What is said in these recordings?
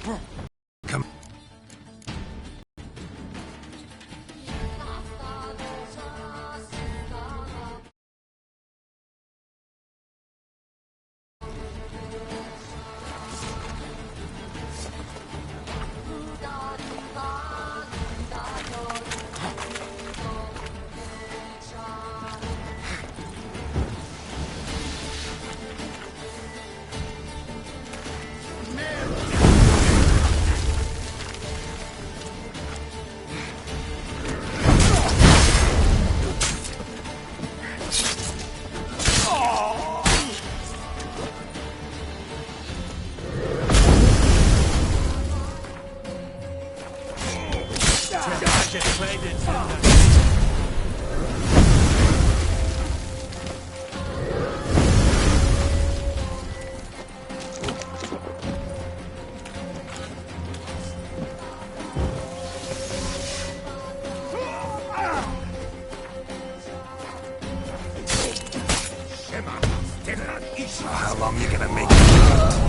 Come. How long you gonna make it?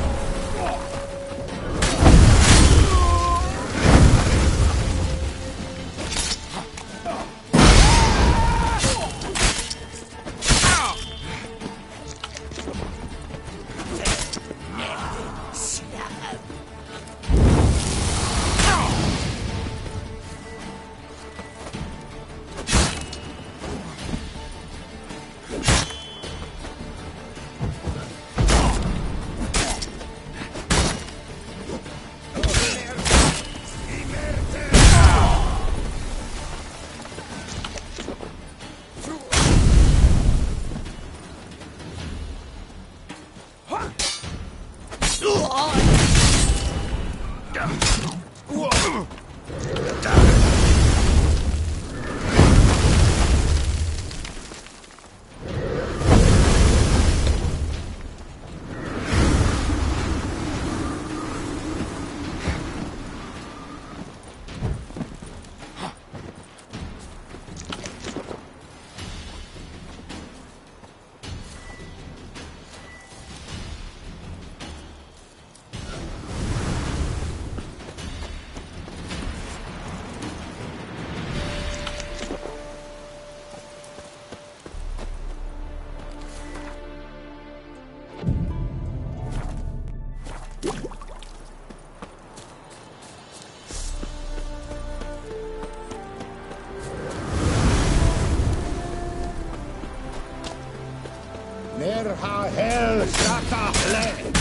Nerha hel shaka le.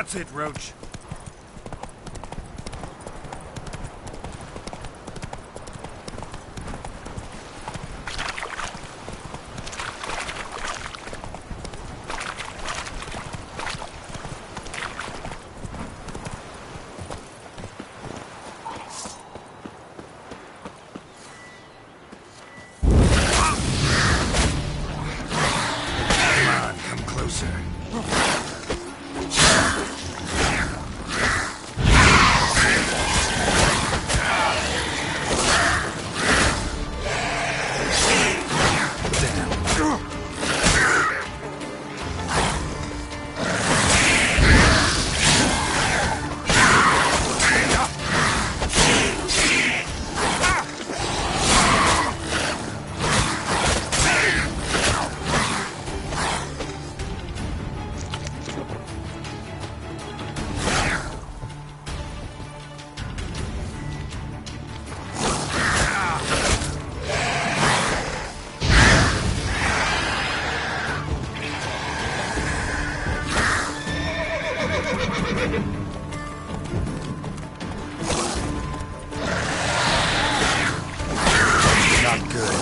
That's it, Roach. Not good.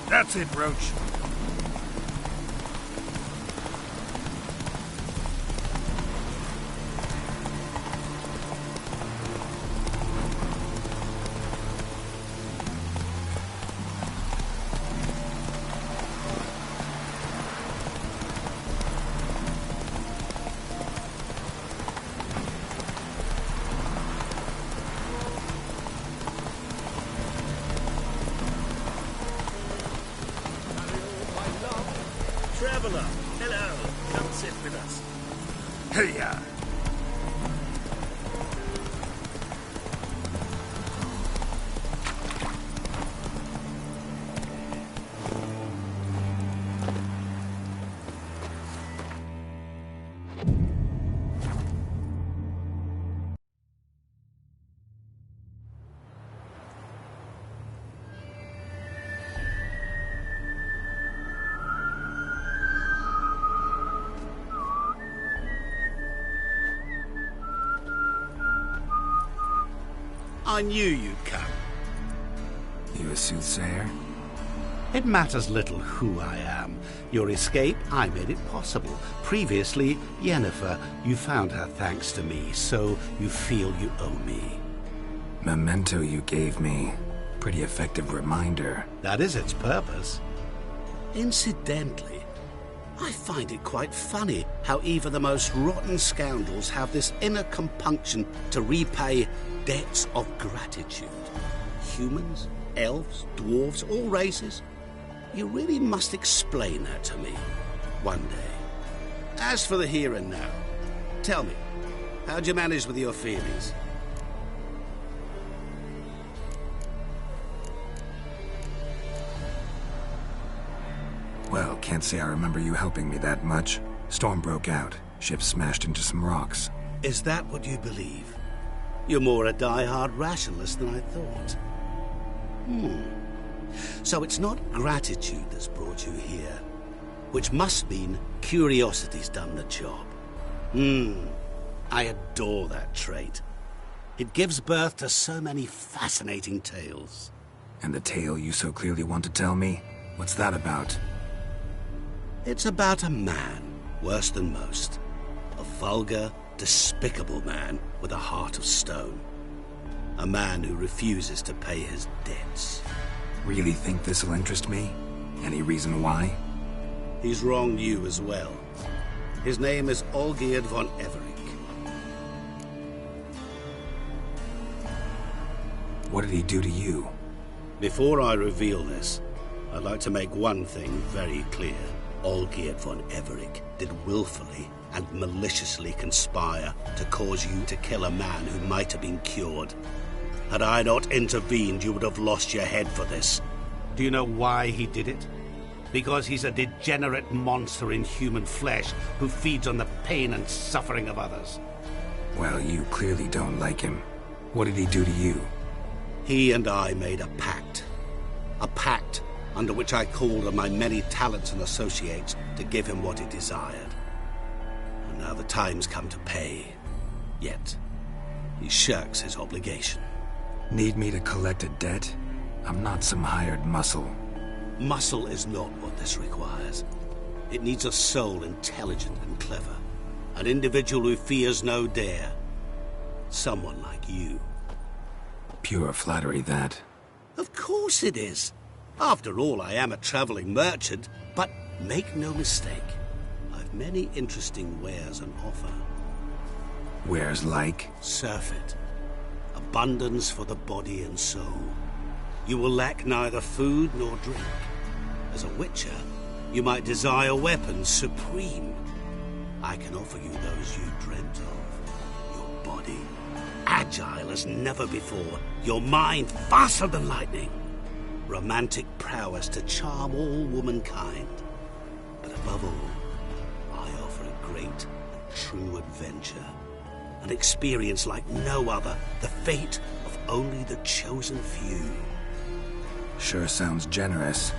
That's it, Roach. Traveler, hello. Come sit with us. Hey-ya. I knew you'd come. You a soothsayer? It matters little who I am. Your escape, I made it possible. Previously, Yennefer, you found her thanks to me, so you feel you owe me. Memento you gave me. Pretty effective reminder. That is its purpose. Incidentally, I find it quite funny how even the most rotten scoundrels have this inner compunction to repay debts of gratitude. Humans, elves, dwarves, all races. You really must explain that to me one day. As for the here and now, tell me, how'd you manage with your feelings? Well, can't say I remember you helping me that much. Storm broke out. Ship smashed into some rocks. Is that what you believe? You're more a die-hard rationalist than I thought. So it's not gratitude that's brought you here, which must mean curiosity's done the job. I adore that trait. It gives birth to so many fascinating tales. And the tale you so clearly want to tell me? What's that about? It's about a man, worse than most. A vulgar, despicable man with a heart of stone. A man who refuses to pay his debts. Really think this'll interest me? Any reason why? He's wronged you as well. His name is Olgierd von Everec. What did he do to you? Before I reveal this, I'd like to make one thing very clear. Olgierd von Everec did willfully and maliciously conspire to cause you to kill a man who might have been cured. Had I not intervened, you would have lost your head for this. Do you know why he did it? Because he's a degenerate monster in human flesh who feeds on the pain and suffering of others. Well, you clearly don't like him. What did he do to you? He and I made a pact. A pact under which I called on my many talents and associates to give him what he desired. And now the time's come to pay. Yet, he shirks his obligation. Need me to collect a debt? I'm not some hired muscle. Muscle is not what this requires. It needs a soul intelligent and clever. An individual who fears no dare. Someone like you. Pure flattery, that. Of course it is. After all, I am a traveling merchant, but make no mistake. I've many interesting wares on offer. Wares like? Surfeit. Abundance for the body and soul. You will lack neither food nor drink. As a witcher, you might desire weapons supreme. I can offer you those you dreamt of. Your body, agile as never before. Your mind, faster than lightning. Romantic prowess to charm all womankind. But above all, I offer a great and true adventure. An experience like no other, the fate of only the chosen few. Sure sounds generous.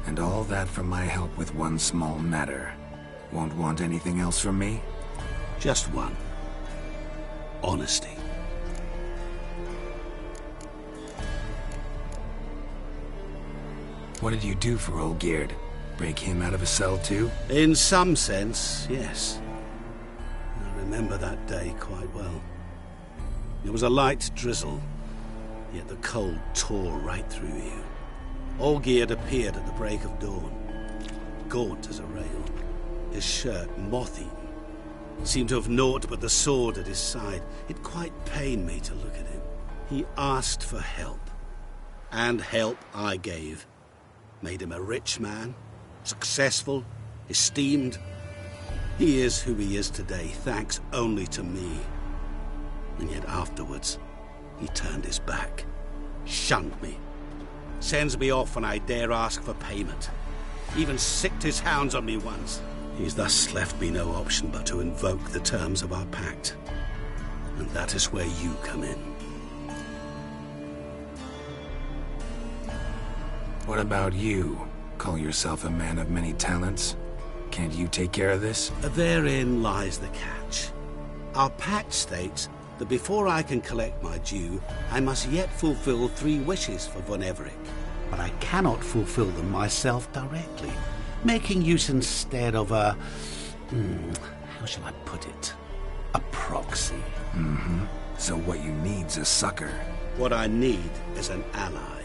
And all that for my help with one small matter. Won't want anything else from me? Just one. Honesty. What did you do for Olgierd? Break him out of a cell too? In some sense, yes. I remember that day quite well. It was a light drizzle, yet the cold tore right through you. Olgierd appeared at the break of dawn, gaunt as a rail, his shirt moth-eaten. Seemed to have naught but the sword at his side. It quite pained me to look at him. He asked for help, and help I gave. Made him a rich man, successful, esteemed. He is who he is today, thanks only to me. And yet afterwards, he turned his back, shunned me, sends me off when I dare ask for payment. Even sicked his hounds on me once. He's thus left me no option but to invoke the terms of our pact. And that is where you come in. What about you? Call yourself a man of many talents? Can't you take care of this? Therein lies the catch. Our pact states that before I can collect my due, I must yet fulfill 3 wishes for Von Everec. But I cannot fulfill them myself directly, making use instead of a... how shall I put it? A proxy. So what you need's a sucker. What I need is an ally.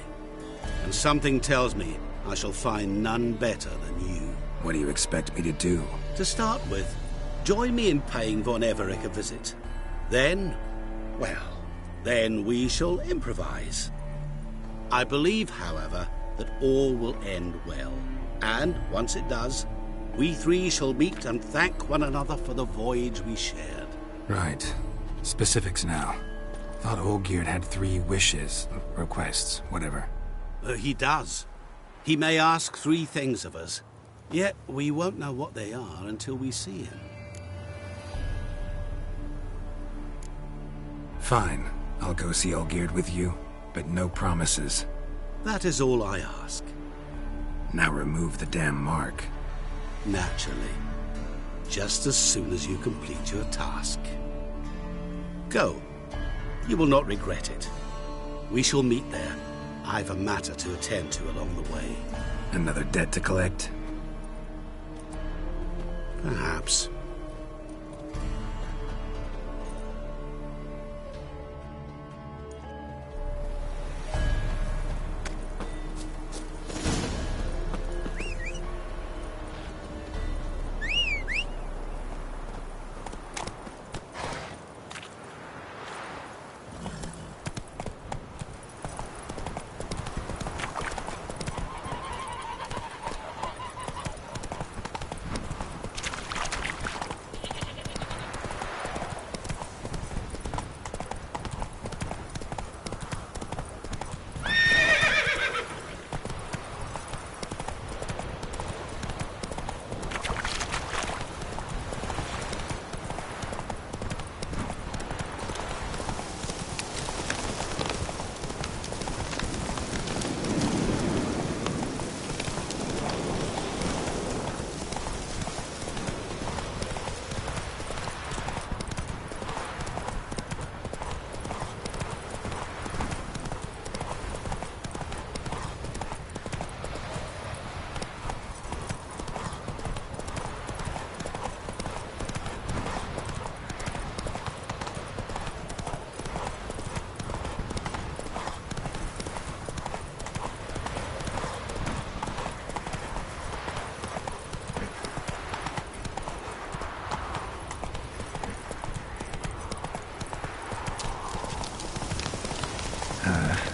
And something tells me I shall find none better than you. What do you expect me to do? To start with, join me in paying Von Everec a visit. Then, well, then we shall improvise. I believe, however, that all will end well. And once it does, we 3 shall meet and thank one another for the voyage we shared. Right. Specifics now. Thought Olgierd had 3 wishes, requests, whatever. He does. He may ask 3 things of us, yet we won't know what they are until we see him. Fine. I'll go see Olgierd with you, but no promises. That is all I ask. Now remove the damn mark. Naturally. Just as soon as you complete your task. Go. You will not regret it. We shall meet there. I've a matter to attend to along the way. Another debt to collect? Perhaps.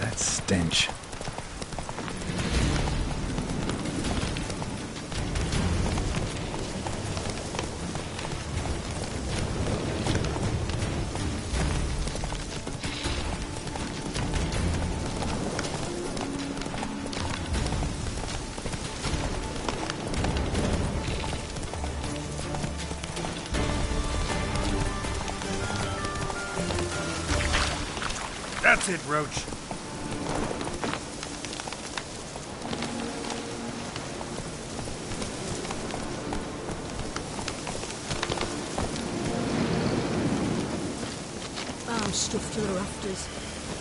That stench. That's it, Roach. I'm stuffed to the rafters.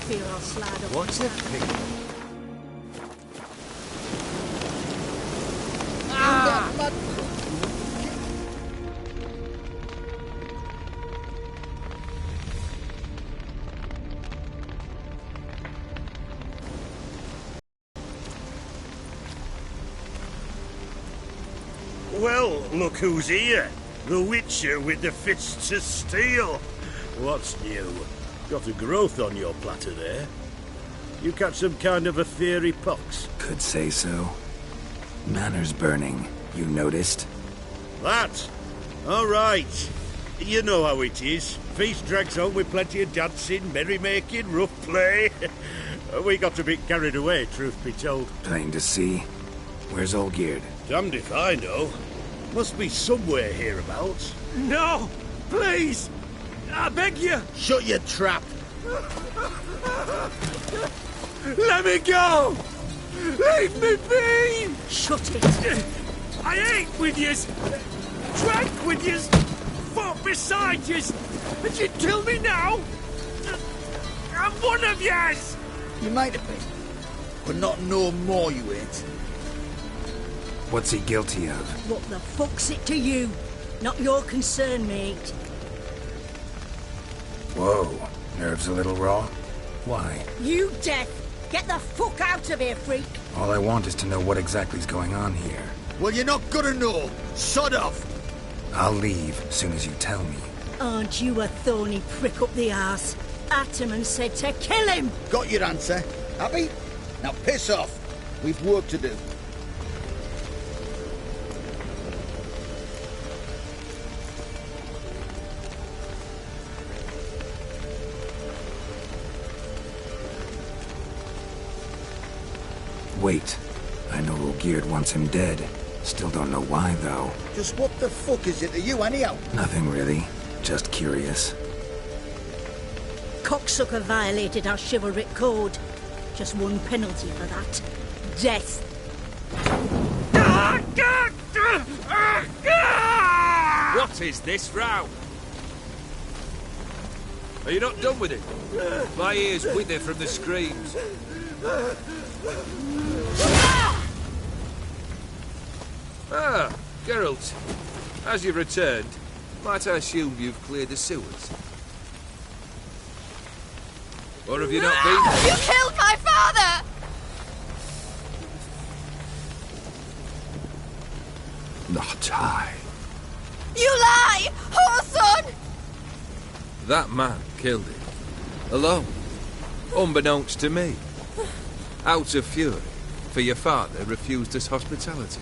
Fear I'll slide up. What's it, pig? Well, look who's here. The Witcher with the fists of steel. What's new? Got a growth on your platter there. You catch some kind of a fiery pox? Could say so. Manor's burning. You noticed? That? All right. You know how it is. Feast drags on with plenty of dancing, merrymaking, rough play. We got a bit carried away, truth be told. Plain to see. Where's Olgierd? Damned if I know. Must be somewhere hereabouts. No! Please! I beg you! Shut your trap! Let me go! Leave me be! Shut it! I ate with yous! Drank with yous! Fought beside yous! And you kill me now? I'm one of yous! You might have been, but not no more you ain't. What's he guilty of? What the fuck's it to you? Not your concern, mate. Whoa, nerves a little raw? Why? You deaf! Get the fuck out of here, freak! All I want is to know what exactly's going on here. Well, you're not gonna know. Sod off. I'll leave as soon as you tell me. Aren't you a thorny prick up the arse? Ataman said to kill him! Got your answer. Happy? Now piss off. We've work to do. Wait. I know Olgierd wants him dead. Still don't know why, though. Just what the fuck is it to you, anyhow? Nothing really. Just curious. Cocksucker violated our chivalric code. Just one penalty for that. Death. What is this row? Are you not done with it? My ears wither from the screams. Ah, Geralt. As you've returned, might I assume you've cleared the sewers? Or have you not been there? You killed my father! Not I. You lie! Whoreson! That man killed him. Alone. Unbeknownst to me. Out of fury, for your father refused us hospitality.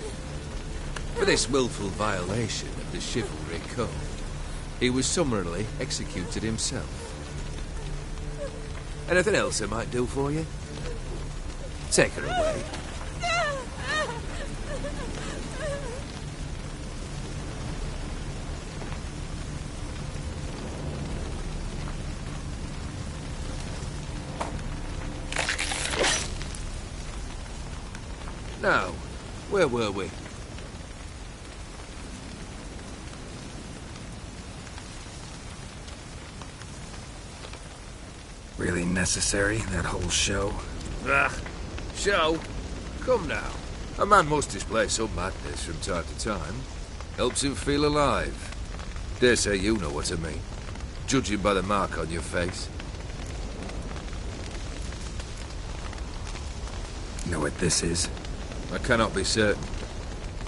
For this willful violation of the chivalry code, he was summarily executed himself. Anything else I might do for you? Take her away. Now, where were we? Really necessary, that whole show? Ah, show? Come now. A man must display some madness from time to time. Helps him feel alive. Dare say you know what I mean. Judging by the mark on your face. Know what this is? I cannot be certain,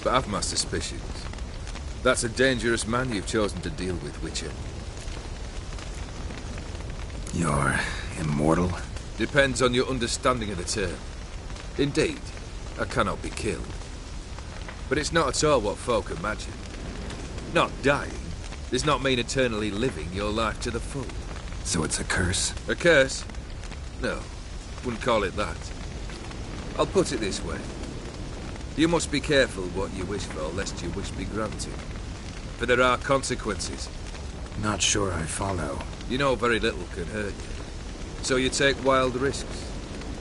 but I've my suspicions. That's a dangerous man you've chosen to deal with, Witcher. You're immortal? Depends on your understanding of the term. Indeed, I cannot be killed. But it's not at all what folk imagine. Not dying does not mean eternally living your life to the full. So it's a curse? A curse? No, wouldn't call it that. I'll put it this way. You must be careful what you wish for, lest your wish be granted. For there are consequences. Not sure I follow. You know very little can hurt you. So you take wild risks.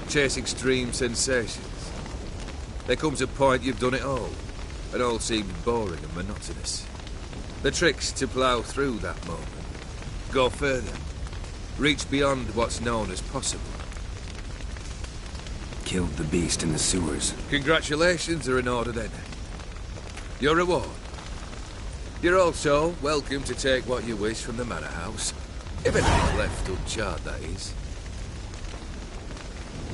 Chase extreme sensations. There comes a point you've done it all. It all seems boring and monotonous. The trick's to plough through that moment. Go further. Reach beyond what's known as possible. Killed the beast in the sewers. Congratulations are in order then. Your reward. You're also welcome to take what you wish from the manor house. If anything's left uncharred, that is.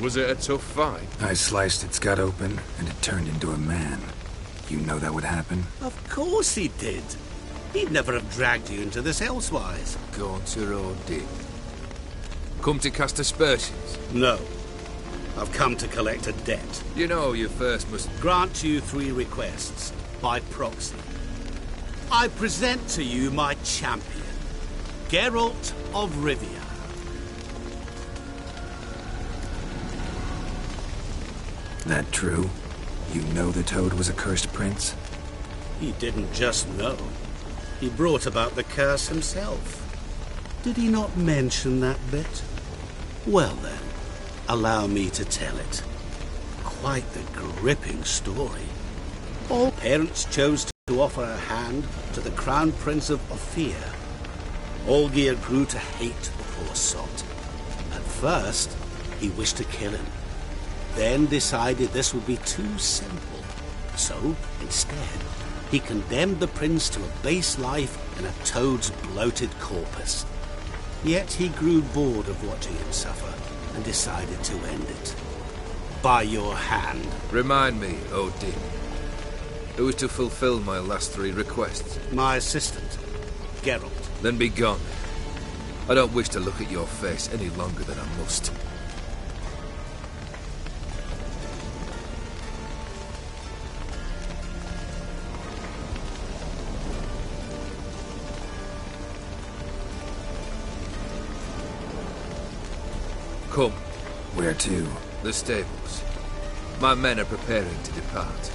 Was it a tough fight? I sliced its gut open, and it turned into a man. You know that would happen? Of course he did. He'd never have dragged you into this elsewise. Gaunter or Dick? Come to cast aspersions? No. I've come to collect a debt. You know you first must... Grant you 3 requests, by proxy. I present to you my champion, Geralt of Rivia. That true? You know the Toad was a cursed prince? He didn't just know. He brought about the curse himself. Did he not mention that bit? Well then, allow me to tell it. Quite the gripping story. All parents chose to offer a hand to the Crown Prince of Ophir. Olgierd grew to hate the poor sot, and First, he wished to kill him, then decided this would be too simple. So, instead, he condemned the prince to a base life in a toad's bloated corpus. Yet he grew bored of watching him suffer and decided to end it. By your hand. Remind me, Odin. Who is to fulfill my last 3 requests? My assistant, Geralt. Then be gone. I don't wish to look at your face any longer than I must. Come. Where to? The stables. My men are preparing to depart.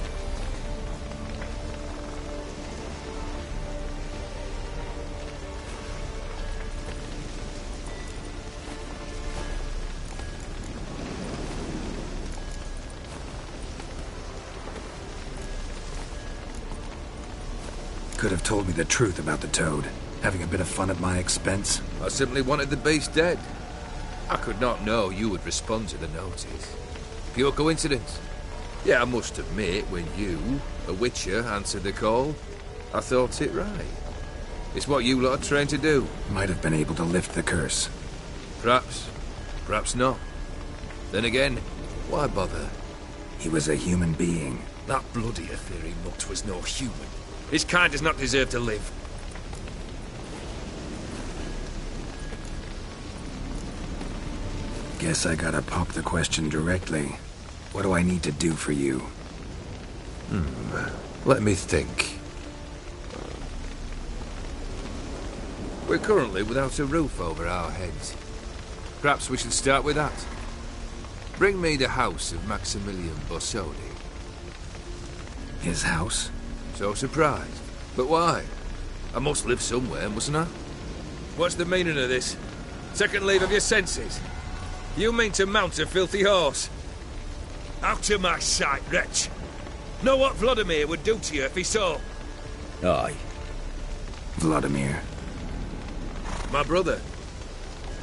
Could have told me the truth about the toad. Having a bit of fun at my expense. I simply wanted the beast dead. I could not know you would respond to the notice. Pure coincidence. Yeah, I must admit, when you, a witcher, answered the call, I thought it right. It's what you lot are trained to do. Might have been able to lift the curse. Perhaps. Perhaps not. Then again, why bother? He was a human being. That bloody Aetheri mutt was no human. His kind does not deserve to live. Guess I gotta pop the question directly. What do I need to do for you? Let me think. We're currently without a roof over our heads. Perhaps we should start with that. Bring me the house of Maximilian Borsodi. His house? So surprised. But why? I must live somewhere, mustn't I? What's the meaning of this? Second leave of your senses? You mean to mount a filthy horse? Out of my sight, wretch! Know what Vladimir would do to you if he saw? Aye. Vladimir. My brother.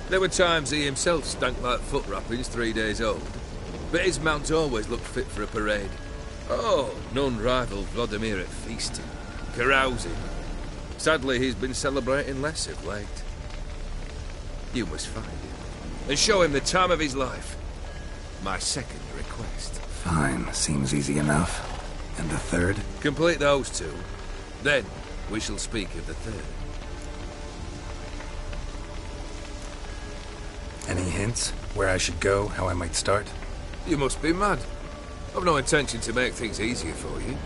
There were times he himself stank like foot wrappings 3 days old. But his mount always looked fit for a parade. Oh, none rival Vladimir at feasting, carousing. Sadly, he's been celebrating less of late. You must find him, and show him the time of his life. My second request. Fine, seems easy enough. And the third? Complete those 2. Then, we shall speak of the third. Any hints? Where I should go, how I might start? You must be mad. I've no intention to make things easier for you.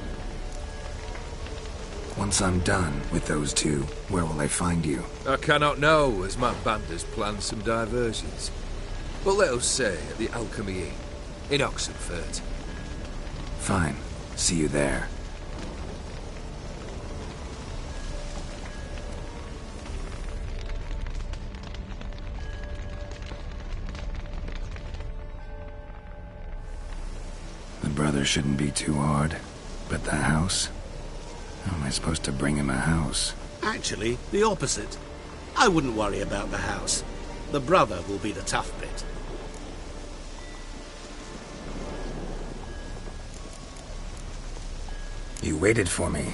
Once I'm done with those 2, where will I find you? I cannot know, as my band has planned some diversions. But let us say at the Alchemy Inn, in Oxenfurt. Fine. See you there. The brother shouldn't be too hard. But the house? How am I supposed to bring him a house? Actually, the opposite. I wouldn't worry about the house. The brother will be the tough bit. You waited for me.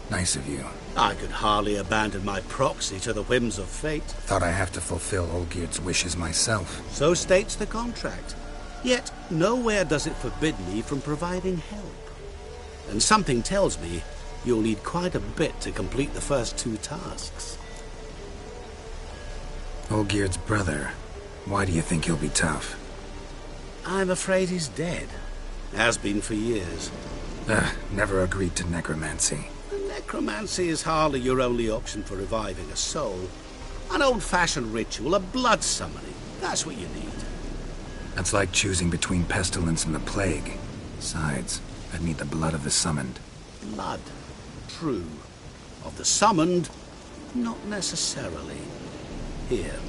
Nice of you. I could hardly abandon my proxy to the whims of fate. Thought I have to fulfill Olgierd's wishes myself. So states the contract. Yet, nowhere does it forbid me from providing help. And something tells me you'll need quite a bit to complete the first 2 tasks. Olgierd's brother. Why do you think he'll be tough? I'm afraid he's dead. Has been for years. Never agreed to necromancy. Necromancy is hardly your only option for reviving a soul. An old-fashioned ritual, a blood summoning. That's what you need. That's like choosing between pestilence and the plague. Besides, I'd need the blood of the summoned. Blood. True. Of the summoned, not necessarily. Here.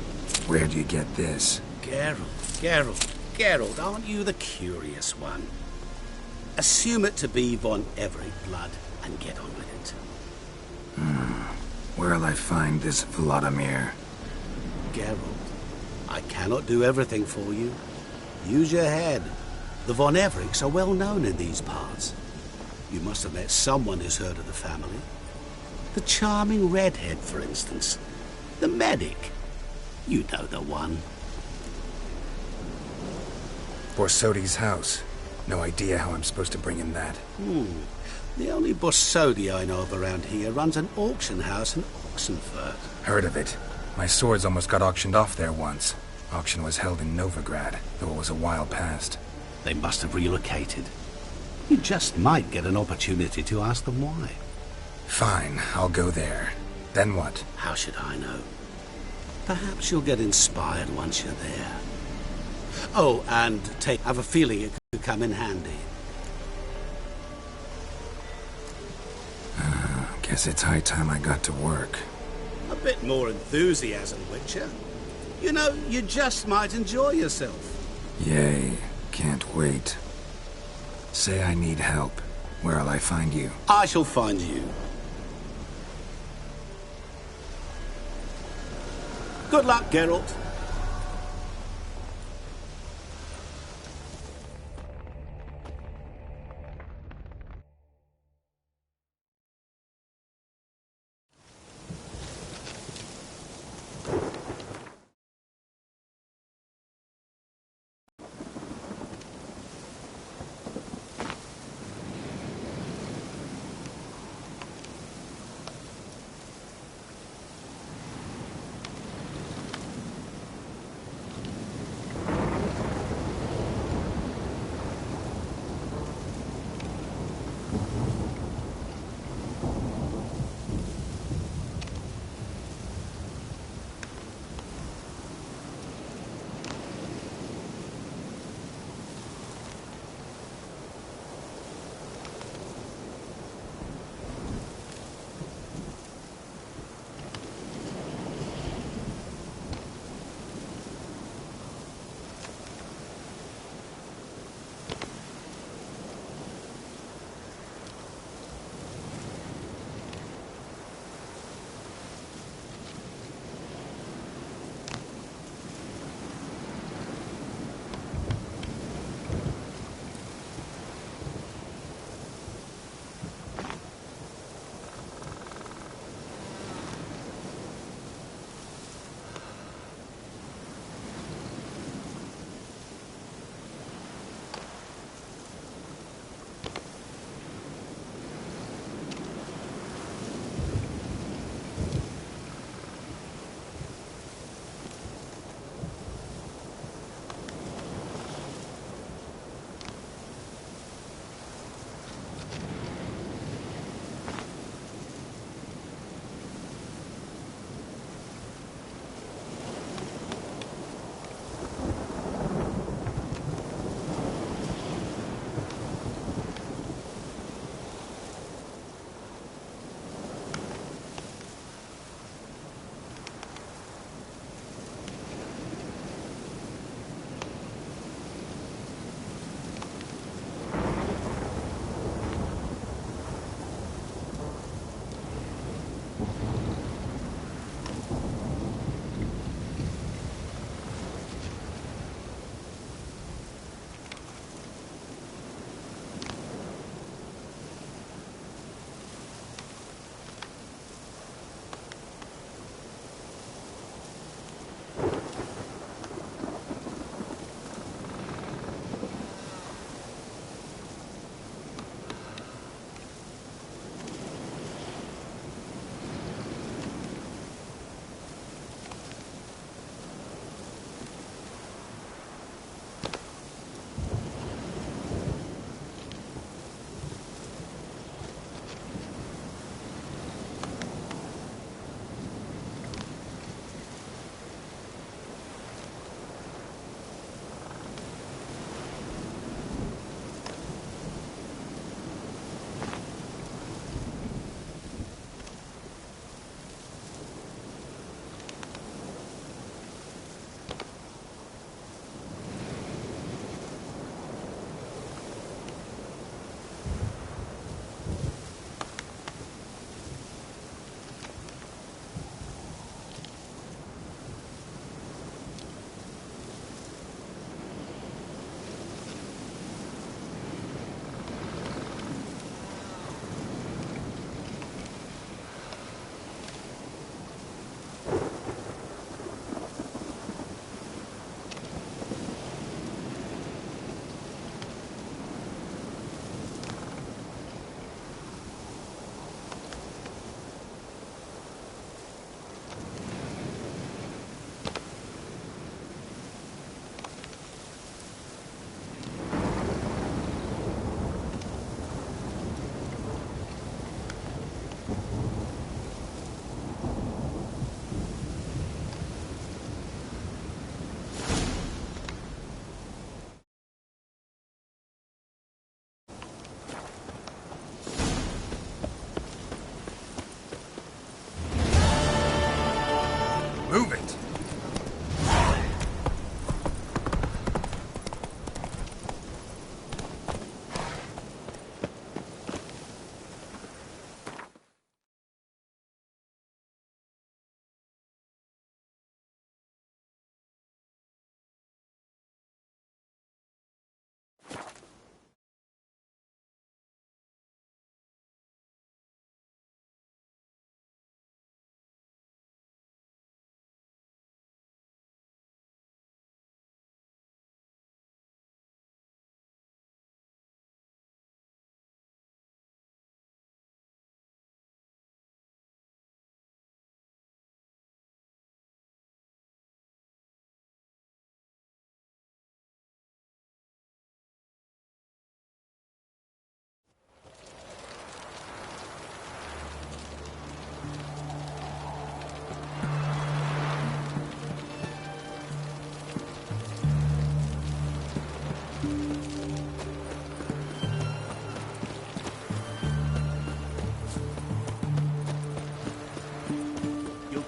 Where do you get this? Geralt, aren't you the curious one? Assume it to be Von Everett blood and get on with it. Where'll I find this Vladimir? Geralt, I cannot do everything for you. Use your head. The Von Evericks are well known in these parts. You must have met someone who's heard of the family. The charming redhead, for instance. The medic. You know the one. Borsodi's house. No idea how I'm supposed to bring in that. The only Borsodi I know of around here runs an auction house in Oxenfurt. Heard of it. My swords almost got auctioned off there once. Auction was held in Novigrad, though it was a while past. They must have relocated. You just might get an opportunity to ask them why. Fine, I'll go there. Then what? How should I know? Perhaps you'll get inspired once you're there. Oh, and have a feeling it could come in handy. Guess it's high time I got to work. A bit more enthusiasm, Witcher. You know, you just might enjoy yourself. Yay, can't wait. Say I need help. Where'll I find you? I shall find you. Good luck, Geralt.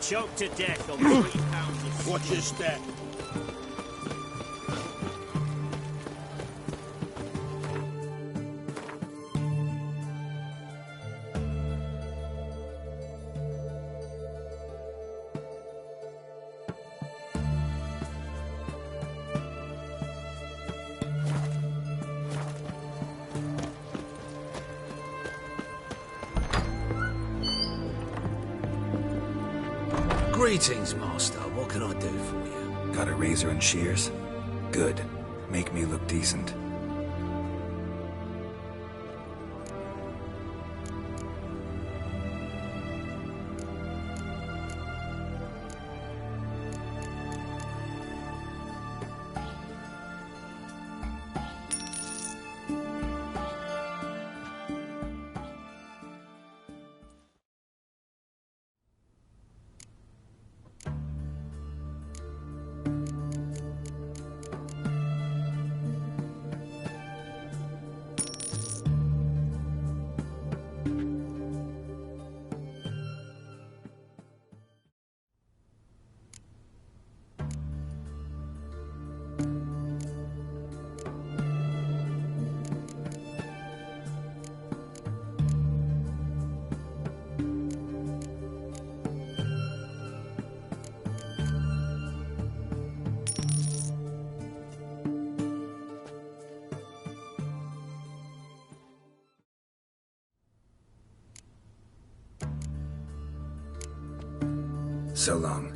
choked to death on 3 pounds of stew. Watch your step. Greetings, Master. What can I do for you? Got a razor and shears? Good. Make me look decent. So long.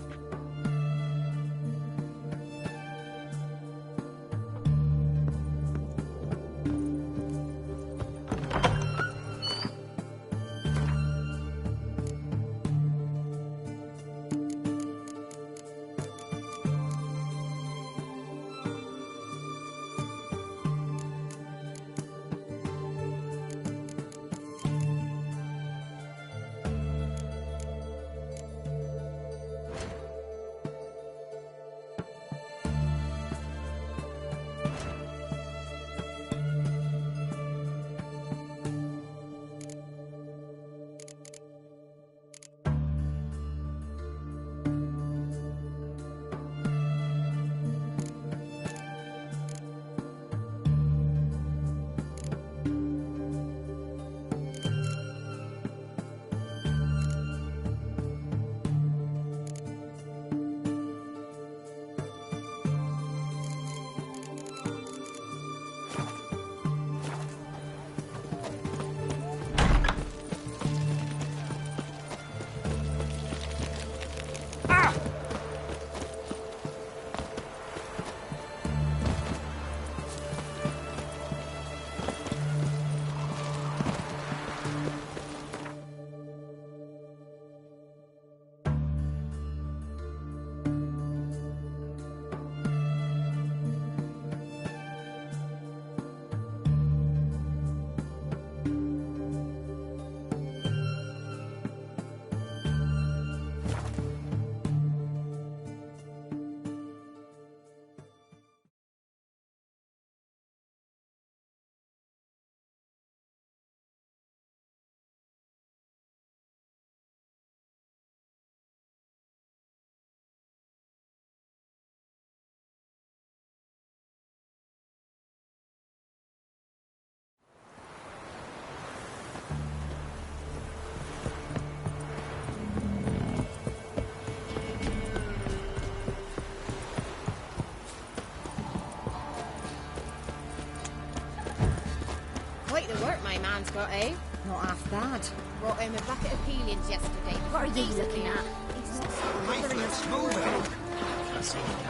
Quite the work my man's got, eh? Not half bad. Brought him a bucket of peelings yesterday. What are you looking at?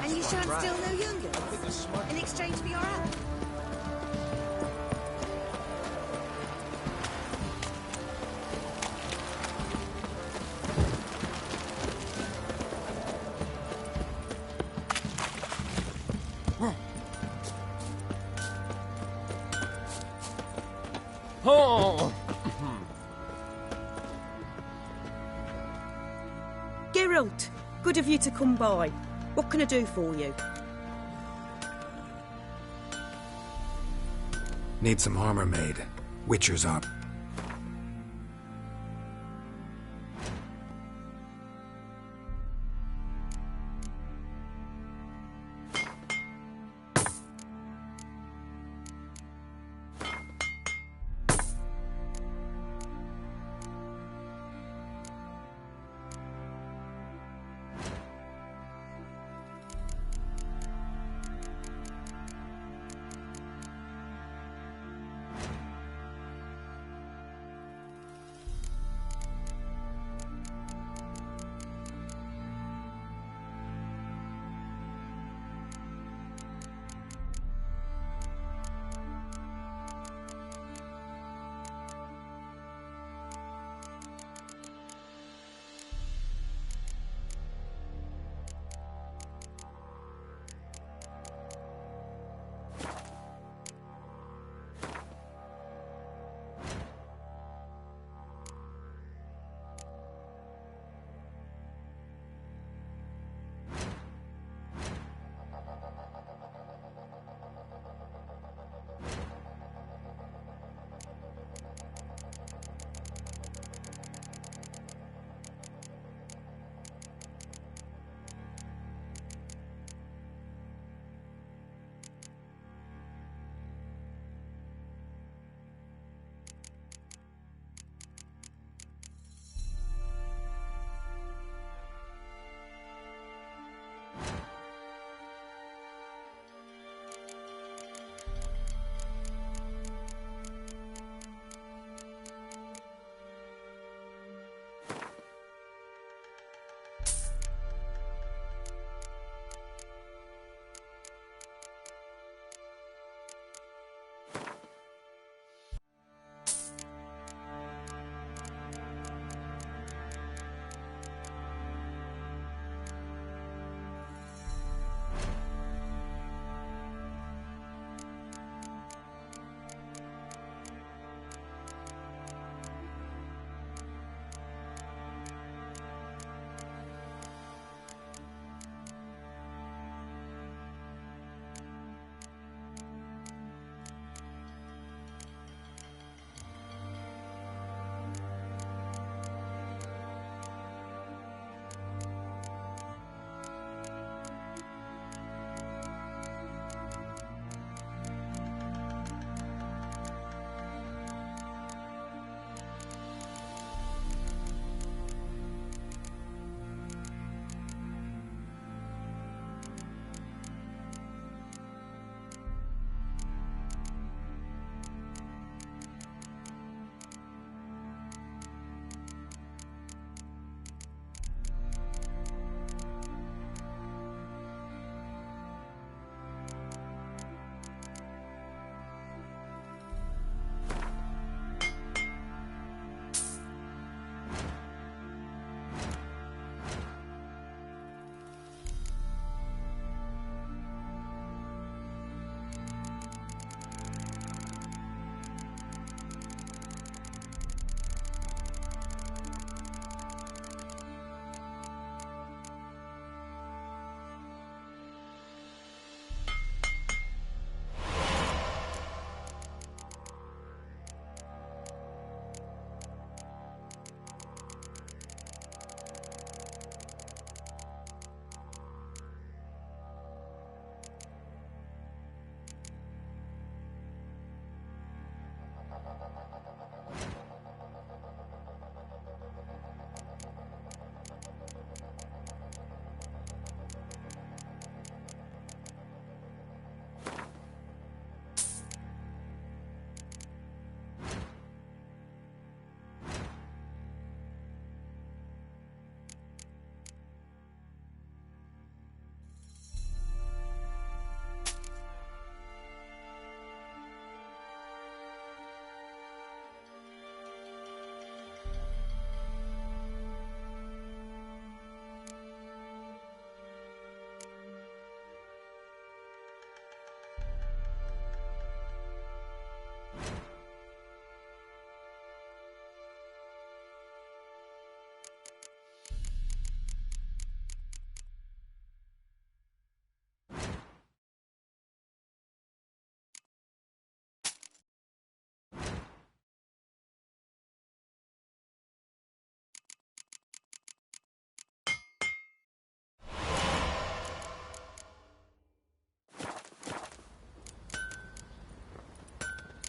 And you shan't steal no youngers in exchange for your help. Oh! Geralt, good of you to come by. What can I do for you? Need some armor made. Witcher's up.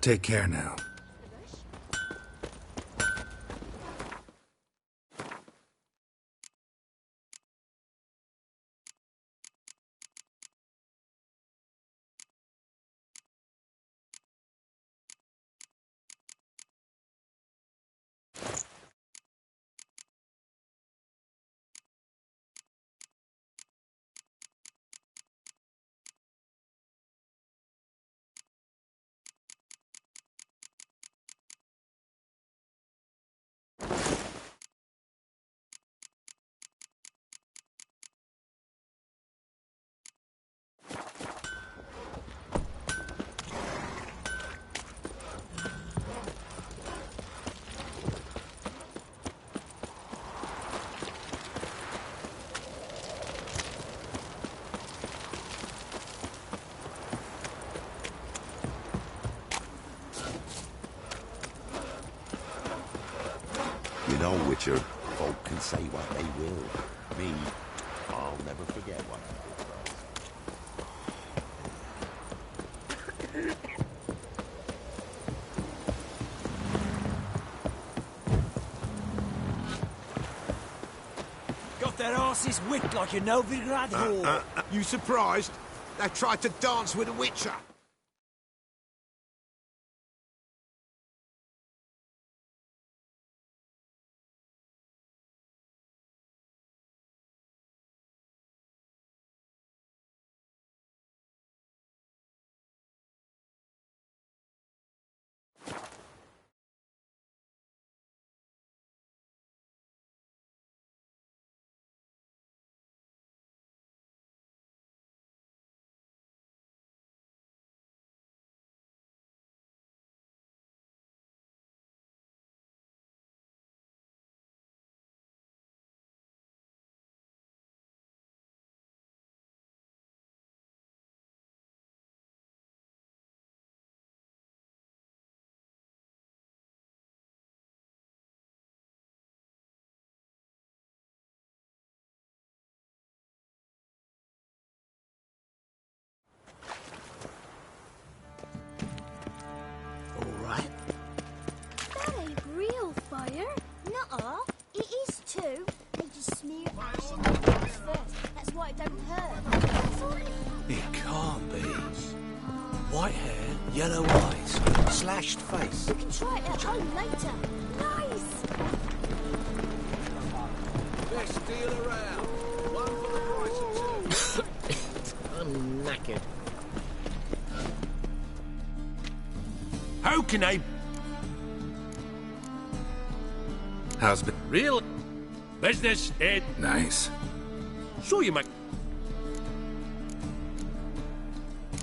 Take care now. You know, Witcher, folk can say what they will. Me, I'll never forget what I did. Got their asses whipped like a Novigrad whore. You surprised? They tried to dance with a Witcher. That ain't real fire. Nuh-uh. It is too. They just smear ash in the face first. That's why it don't hurt. That's all it It can't be. White hair, yellow eyes, slashed face. You can try it at home later. Nice! Best deal around. One for the price of two. I'm knackered. How can I... How's it? Real business, Ed. Nice. Sure you might...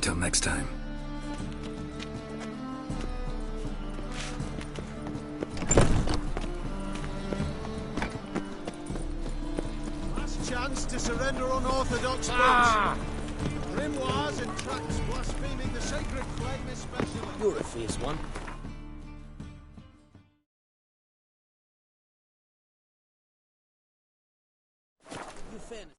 Till next time. Last chance to surrender unorthodox goods. Grimoires and tracts blaspheming the sacred flame especially. You're a fierce one. Your fairness.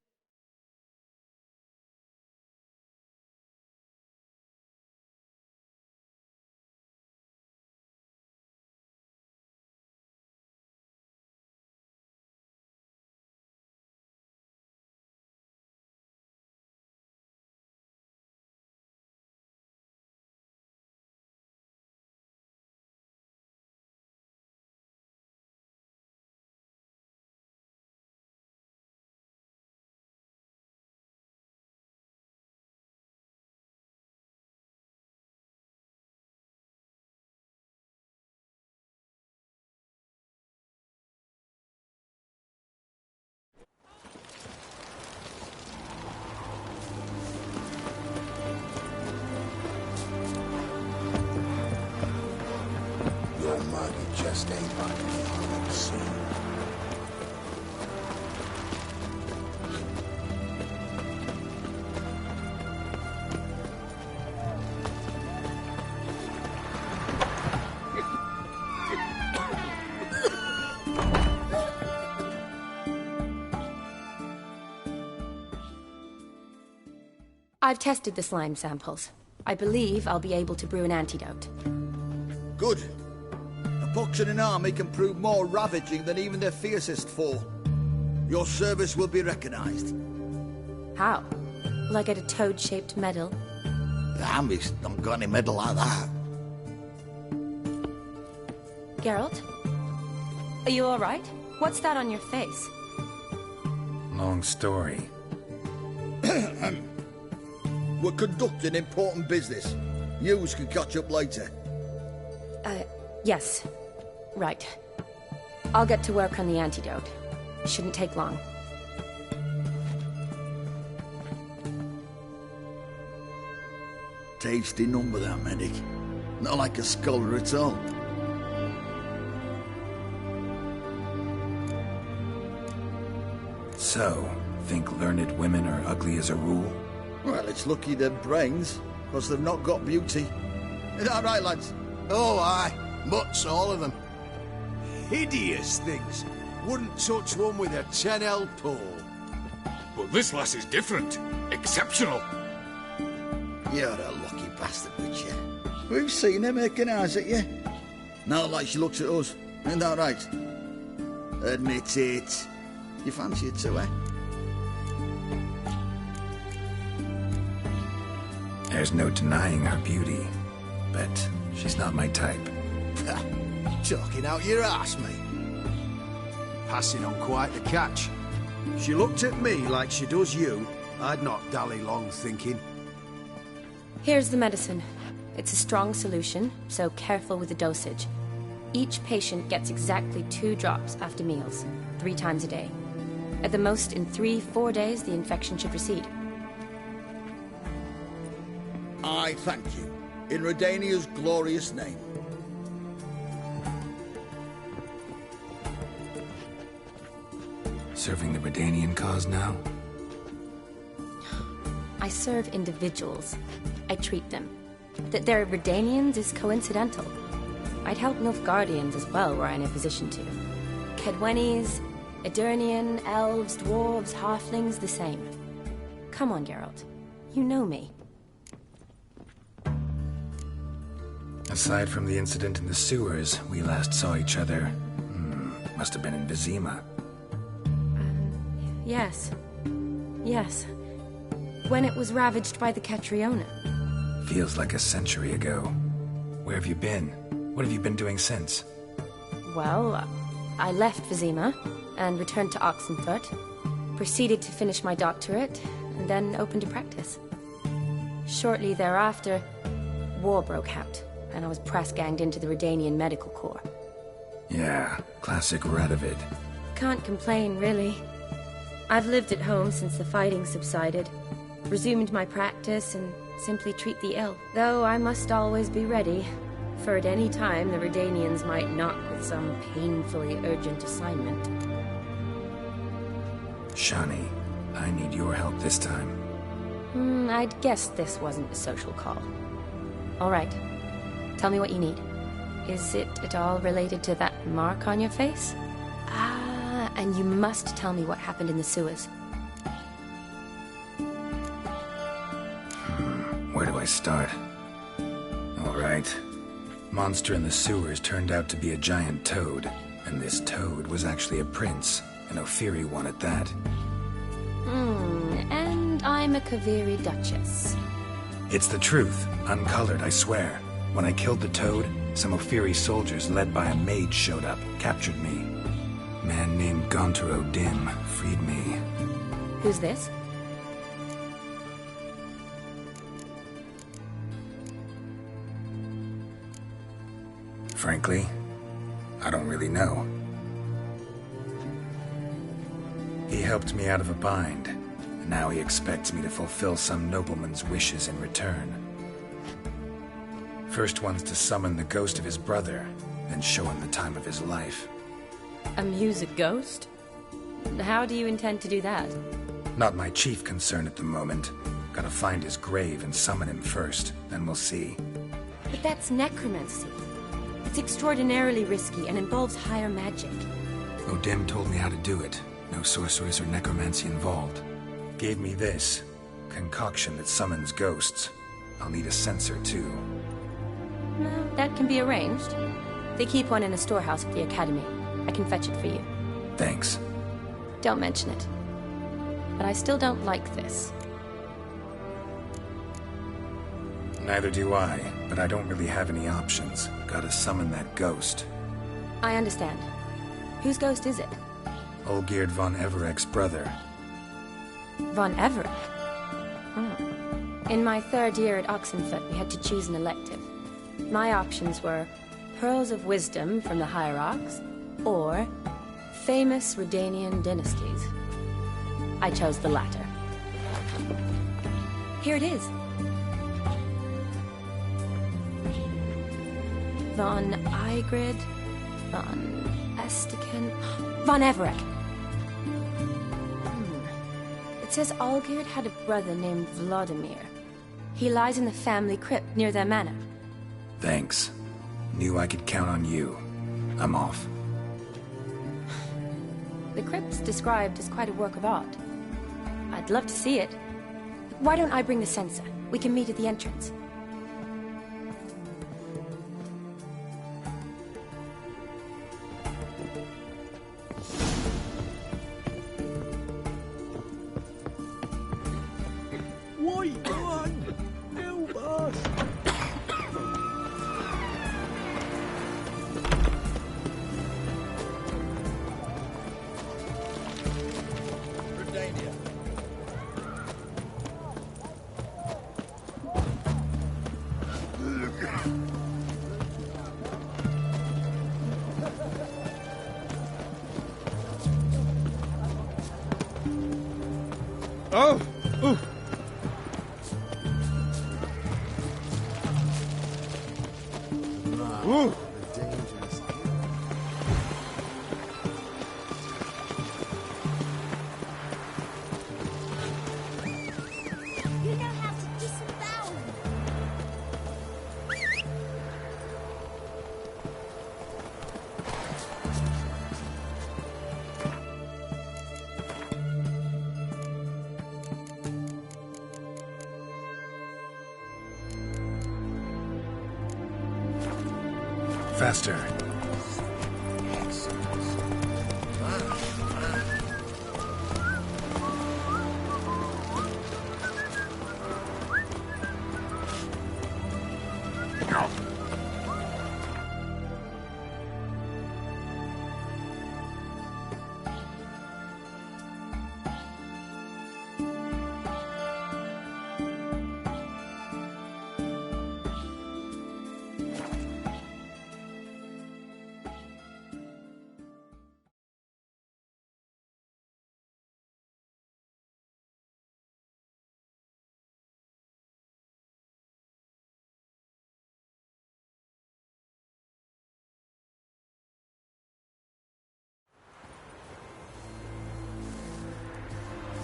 Your money just ain't like anything I've seen. I've tested the slime samples. I believe I'll be able to brew an antidote. Good. A pox in an army can prove more ravaging than even their fiercest foe. Your service will be recognized. How? Will I get a toad-shaped medal? The army's not got any medal like that. Geralt? Are you alright? What's that on your face? Long story. We're conducting important business. Yous can catch up later. Yes. Right. I'll get to work on the antidote. Shouldn't take long. Tasty number, that medic. Not like a scholar at all. So, think learned women are ugly as a rule? Well, it's lucky they're brains, because they've not got beauty. Is that right, lads? Oh, aye. Mutts, all of them. Hideous things. Wouldn't touch one with a 10L pole. But this lass is different. Exceptional. You're a lucky bastard, Witcher. We've seen her making eyes at you. Not like she looks at us. Ain't that right? Admit it. You fancy it too, eh? There's no denying her beauty, but she's not my type. Talking out your arse, mate. Passing on quite the catch. She looked at me like she does you. I'd not dally long thinking. Here's the medicine. It's a strong solution, so careful with the dosage. Each patient gets exactly 2 drops after meals, 3 times a day. At the most, in 3-4 days, the infection should recede. I thank you. In Redania's glorious name. Serving the Redanian cause now? I serve individuals. I treat them. That they're Redanians is coincidental. I'd help Nilfgaardians as well were I in a position to. Kedwenis, Edirnian, elves, dwarves, halflings, the same. Come on, Geralt. You know me. Aside from the incident in the sewers, we last saw each other... must have been in Vizima. Yes. Yes. When it was ravaged by the Catriona. Feels like a century ago. Where have you been? What have you been doing since? Well, I left Vizima and returned to Oxenfurt, proceeded to finish my doctorate, and then opened a practice. Shortly thereafter, war broke out, and I was press-ganged into the Redanian Medical Corps. Yeah, classic Radovid. Can't complain, really. I've lived at home since the fighting subsided, resumed my practice, and simply treat the ill. Though I must always be ready, for at any time the Redanians might knock with some painfully urgent assignment. Shani, I need your help this time. I'd guessed this wasn't a social call. All right. Tell me what you need. Is it at all related to that mark on your face? And you must tell me what happened in the sewers. Where do I start? All right. Monster in the sewers turned out to be a giant toad, and this toad was actually a prince, an Ophiri one at that. And I'm a Kaviri Duchess. It's the truth, uncolored, I swear. When I killed the toad, some Ophiri soldiers led by a mage showed up, captured me. A man named Gaunter O'Dim freed me. Who's this? Frankly, I don't really know. He helped me out of a bind, and now he expects me to fulfill some nobleman's wishes in return. First one's to summon the ghost of his brother, then show him the time of his life. Amuse a ghost? How do you intend to do that? Not my chief concern at the moment. Gotta find his grave and summon him first, then we'll see. But that's necromancy. It's extraordinarily risky and involves higher magic. O'Dim told me how to do it. No sorceress or necromancy involved. Gave me this concoction that summons ghosts. I'll need a censer too. No, That can be arranged. They keep one in a storehouse at the Academy. I can fetch it for you. Thanks. Don't mention it. But I still don't like this. Neither do I, but I don't really have any options. Gotta summon that ghost. I understand. Whose ghost is it? Olgierd von Everek's brother. Von Everek? In my 3rd year at Oxenfoot, we had to choose an elective. My options were Pearls of Wisdom from the Hierarchs, or Famous Redanian Dynasties. I chose the latter. Here it is. Von Igrid, von Estiken, von Everek. It says Olgierd had a brother named Vladimir. He lies in the family crypt near their manor. Thanks. Knew I could count on you. I'm off. The crypt's described as quite a work of art. I'd love to see it. Why don't I bring the censer? We can meet at the entrance. Oh! Ooh. Ooh. You know how to disembowel. Faster.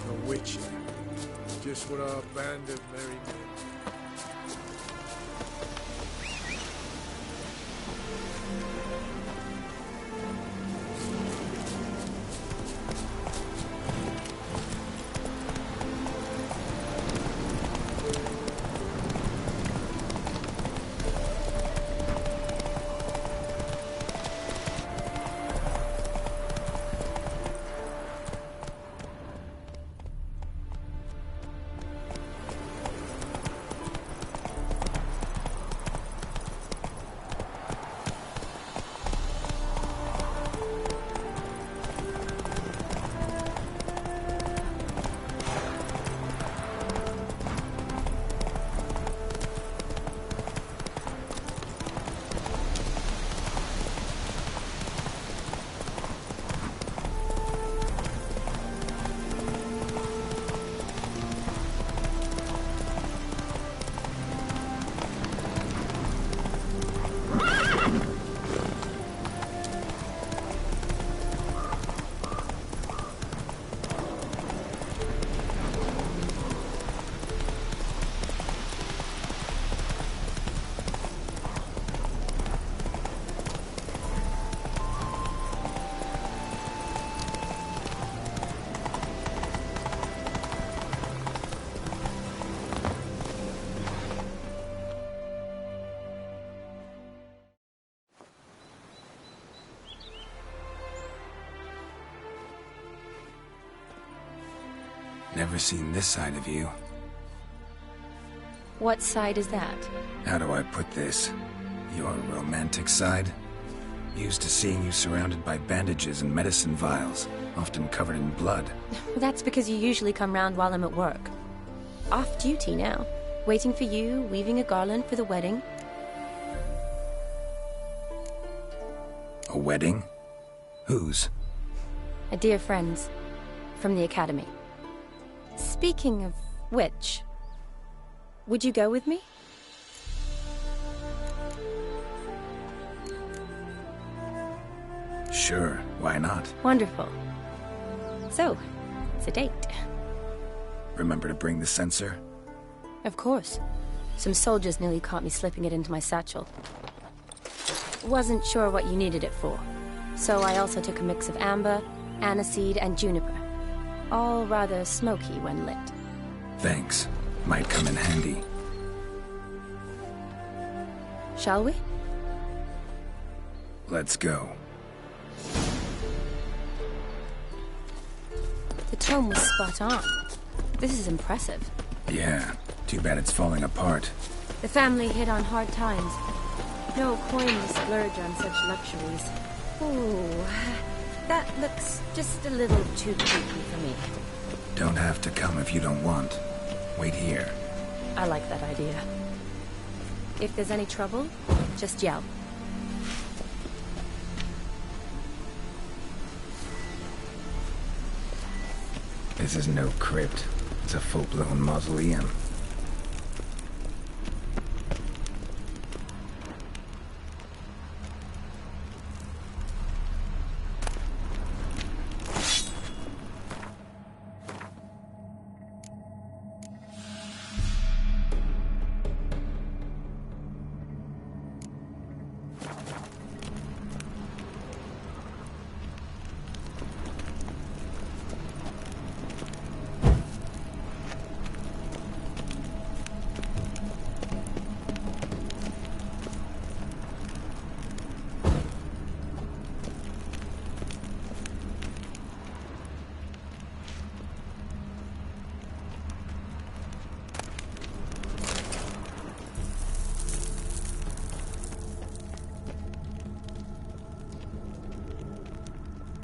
A witcher. Just what our band of merry men. Never seen this side of you. What side is that? How do I put this? Your romantic side? Used to seeing you surrounded by bandages and medicine vials, often covered in blood. That's because you usually come round while I'm at work. Off duty now. Waiting for you, weaving a garland for the wedding. A wedding? Whose? A dear friend's. From the academy. Speaking of which, would you go with me? Sure, why not? Wonderful. So, it's a date. Remember to bring the censer? Of course. Some soldiers nearly caught me slipping it into my satchel. Wasn't sure what you needed it for, so I also took a mix of amber, aniseed, and juniper. All rather smoky when lit. Thanks. Might come in handy. Shall we? Let's go. The tome was spot on. This is impressive. Yeah, too bad it's falling apart. The family hit on hard times. No coin to splurge on such luxuries. Ooh, that looks just a little too creepy for me. Don't have to come if you don't want. Wait here. I like that idea. If there's any trouble, just yell. This is no crypt. It's a full-blown mausoleum.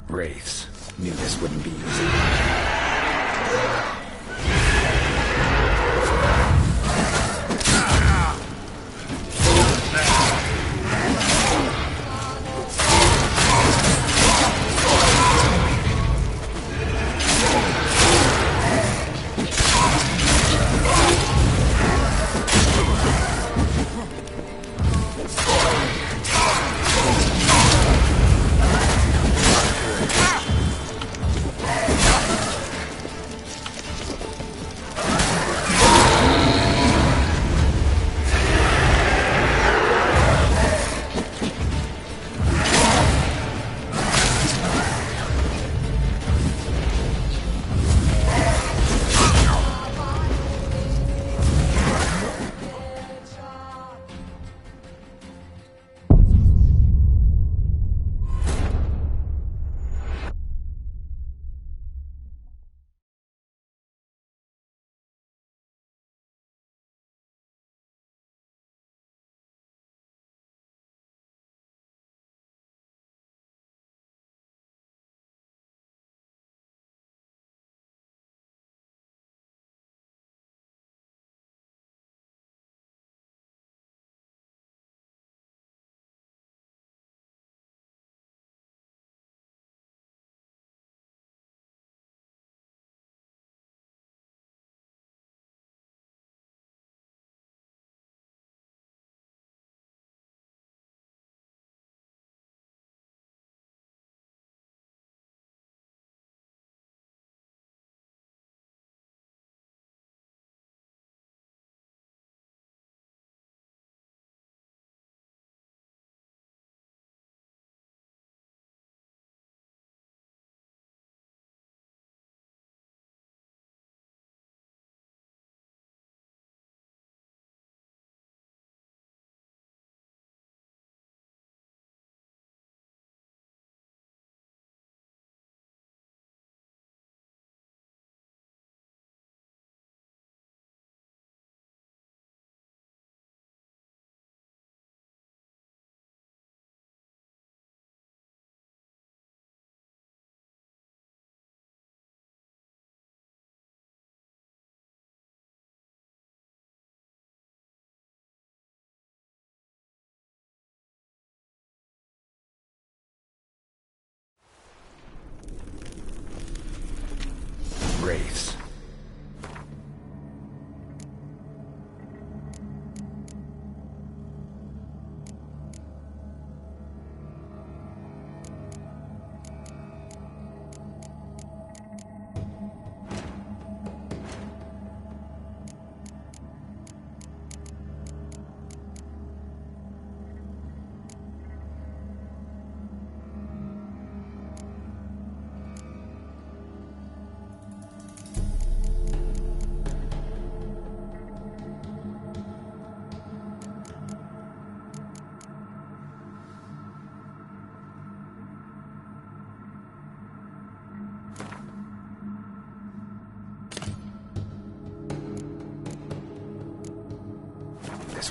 Wraiths. Knew this wouldn't be easy.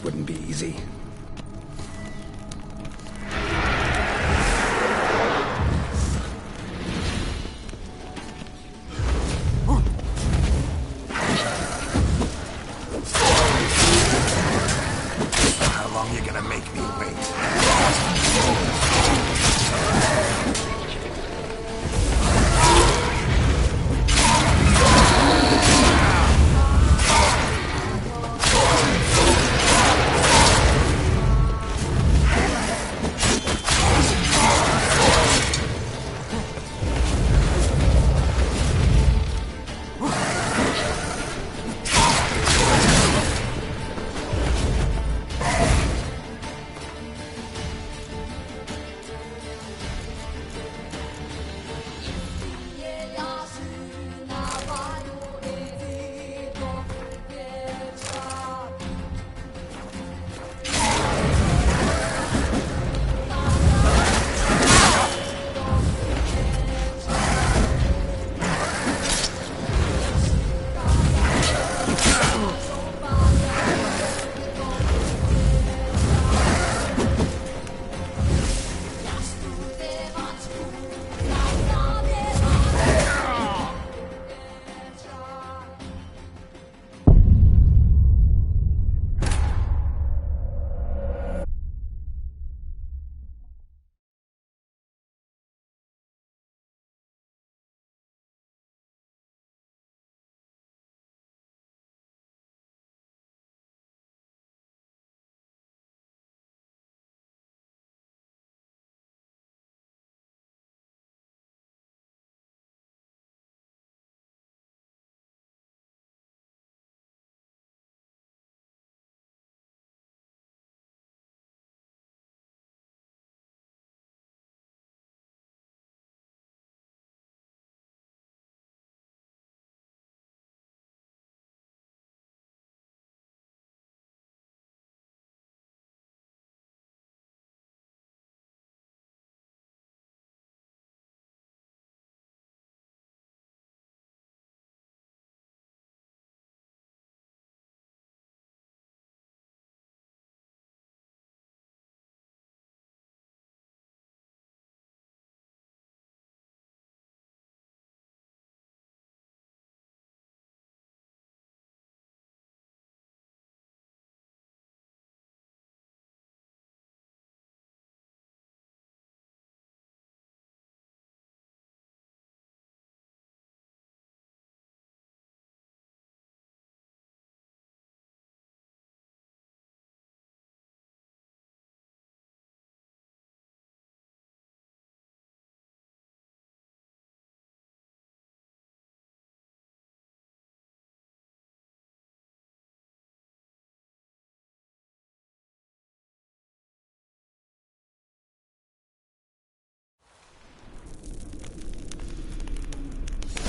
This wouldn't be easy. How long you gonna make me wait?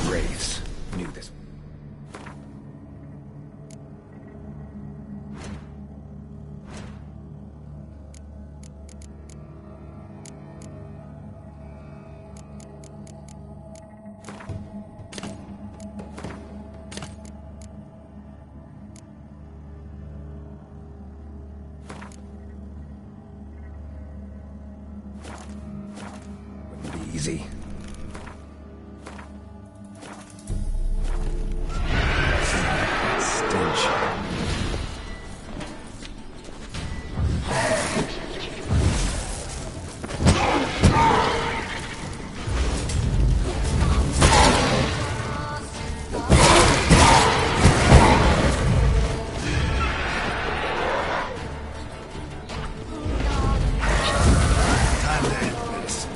Wraiths. Knew this. Wouldn't be easy. Time to end this.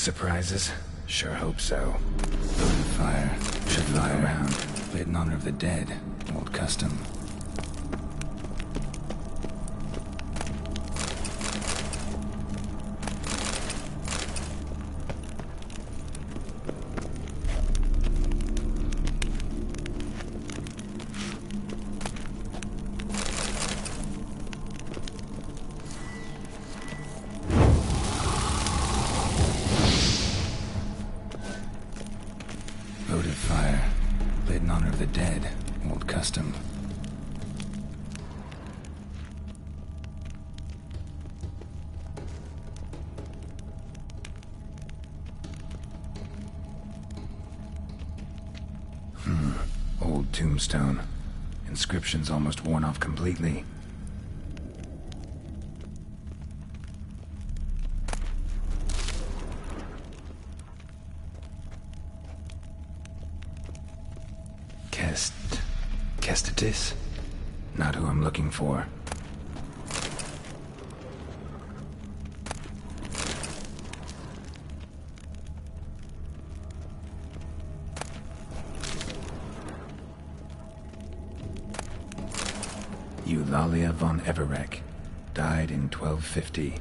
surprises? Sure hope so. Votive fire. Should fly around. Lit in honor of the dead. Old custom. Votive fire. Lit in honor of the dead. Old custom. Old tombstone. Inscription's almost worn off completely. Kestatis? Not who I'm looking for. Eulalia von Everek. Died in 1250.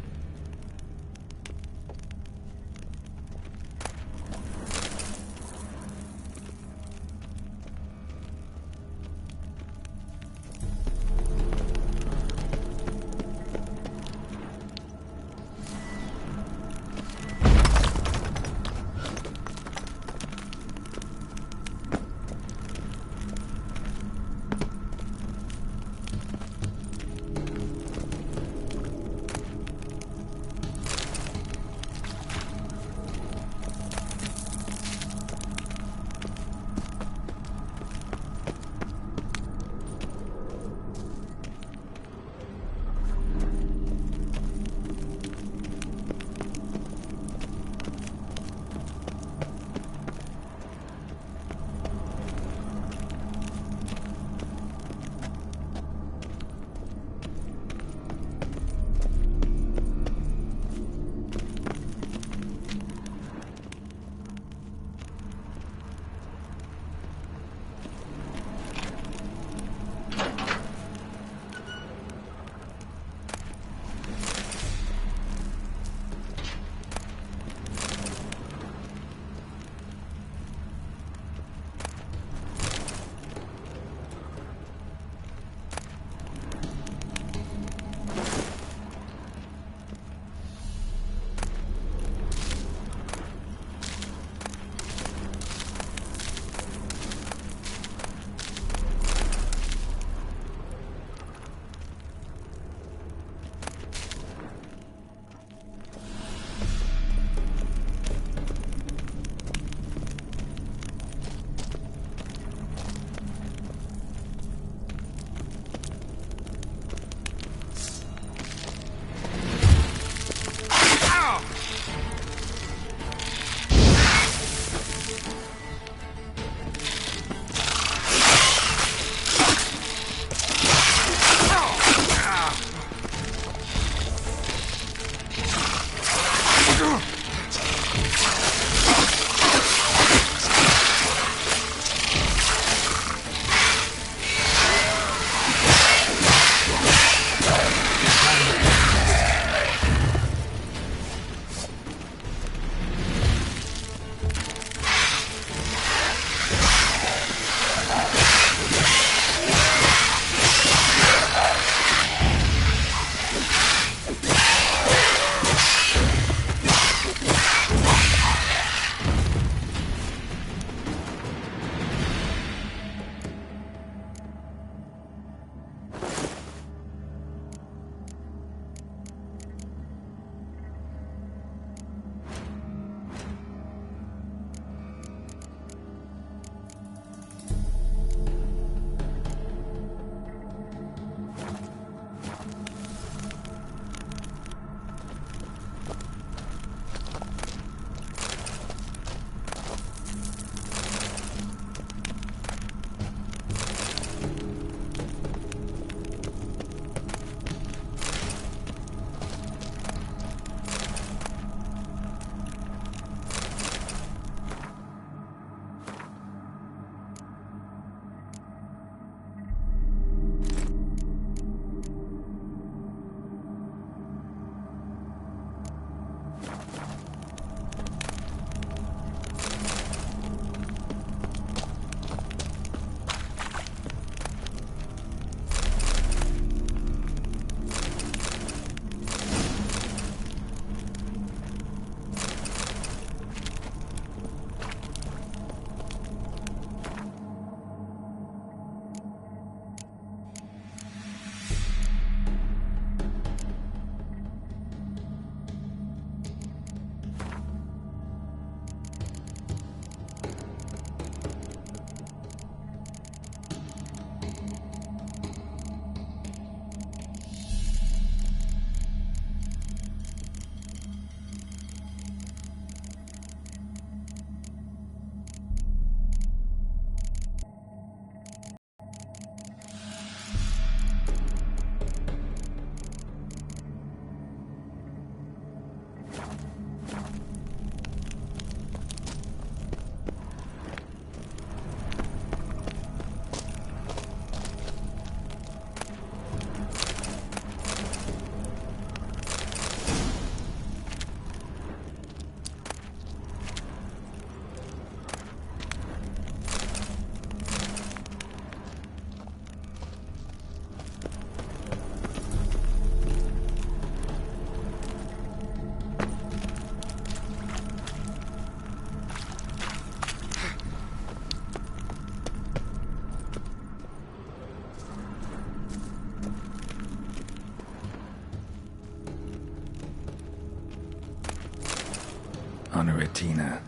Honoratina,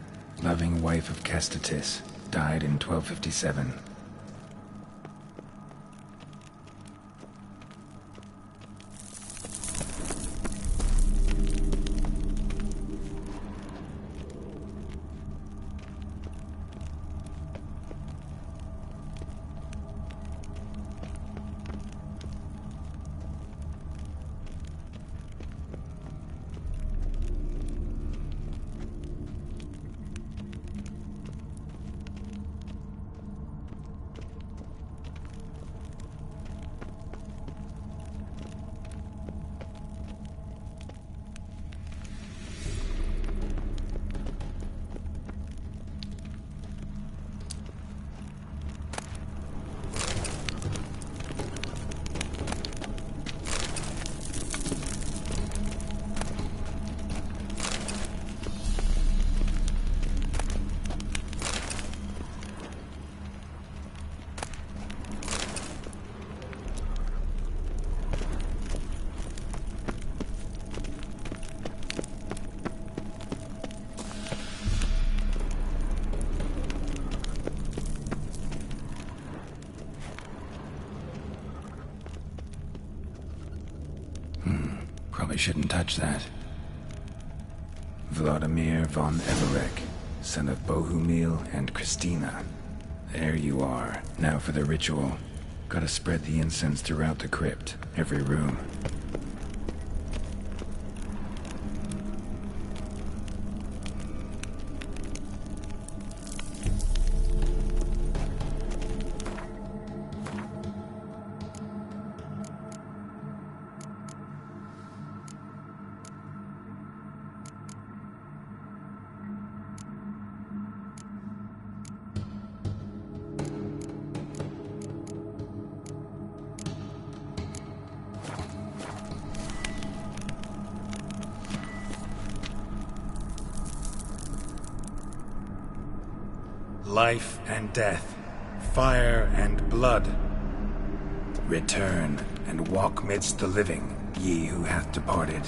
loving wife of Kestatis, died in 1257. Probably shouldn't touch that. Vladimir von Everek, son of Bohumil and Christina. There you are. Now for the ritual. Gotta spread the incense throughout the crypt, every room. Life and death, fire and blood. Return and walk midst the living, ye who hath departed.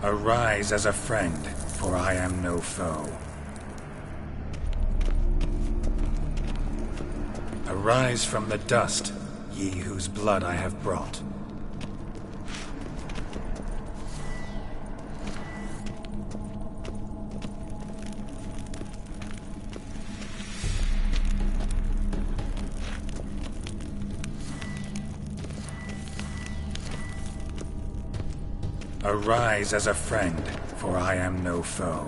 Arise as a friend, for I am no foe. Arise from the dust, ye whose blood I have brought. Arise as a friend, for I am no foe.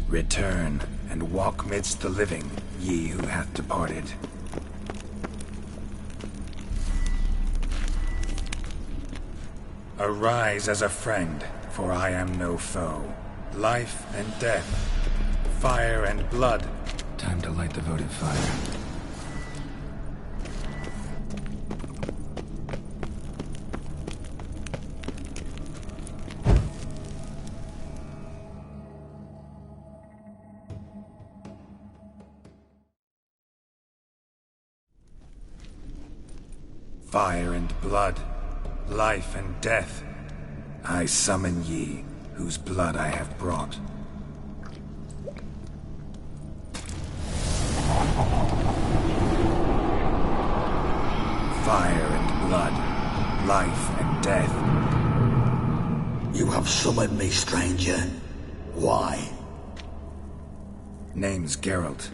Return and walk midst the living, ye who hath departed. Arise as a friend, for I am no foe. Life and death, fire and blood. Time to light the votive fire. Fire and blood, life and death, I summon ye, whose blood I have brought. Fire and blood, life and death. You have summoned me, stranger. Why? Name's Geralt.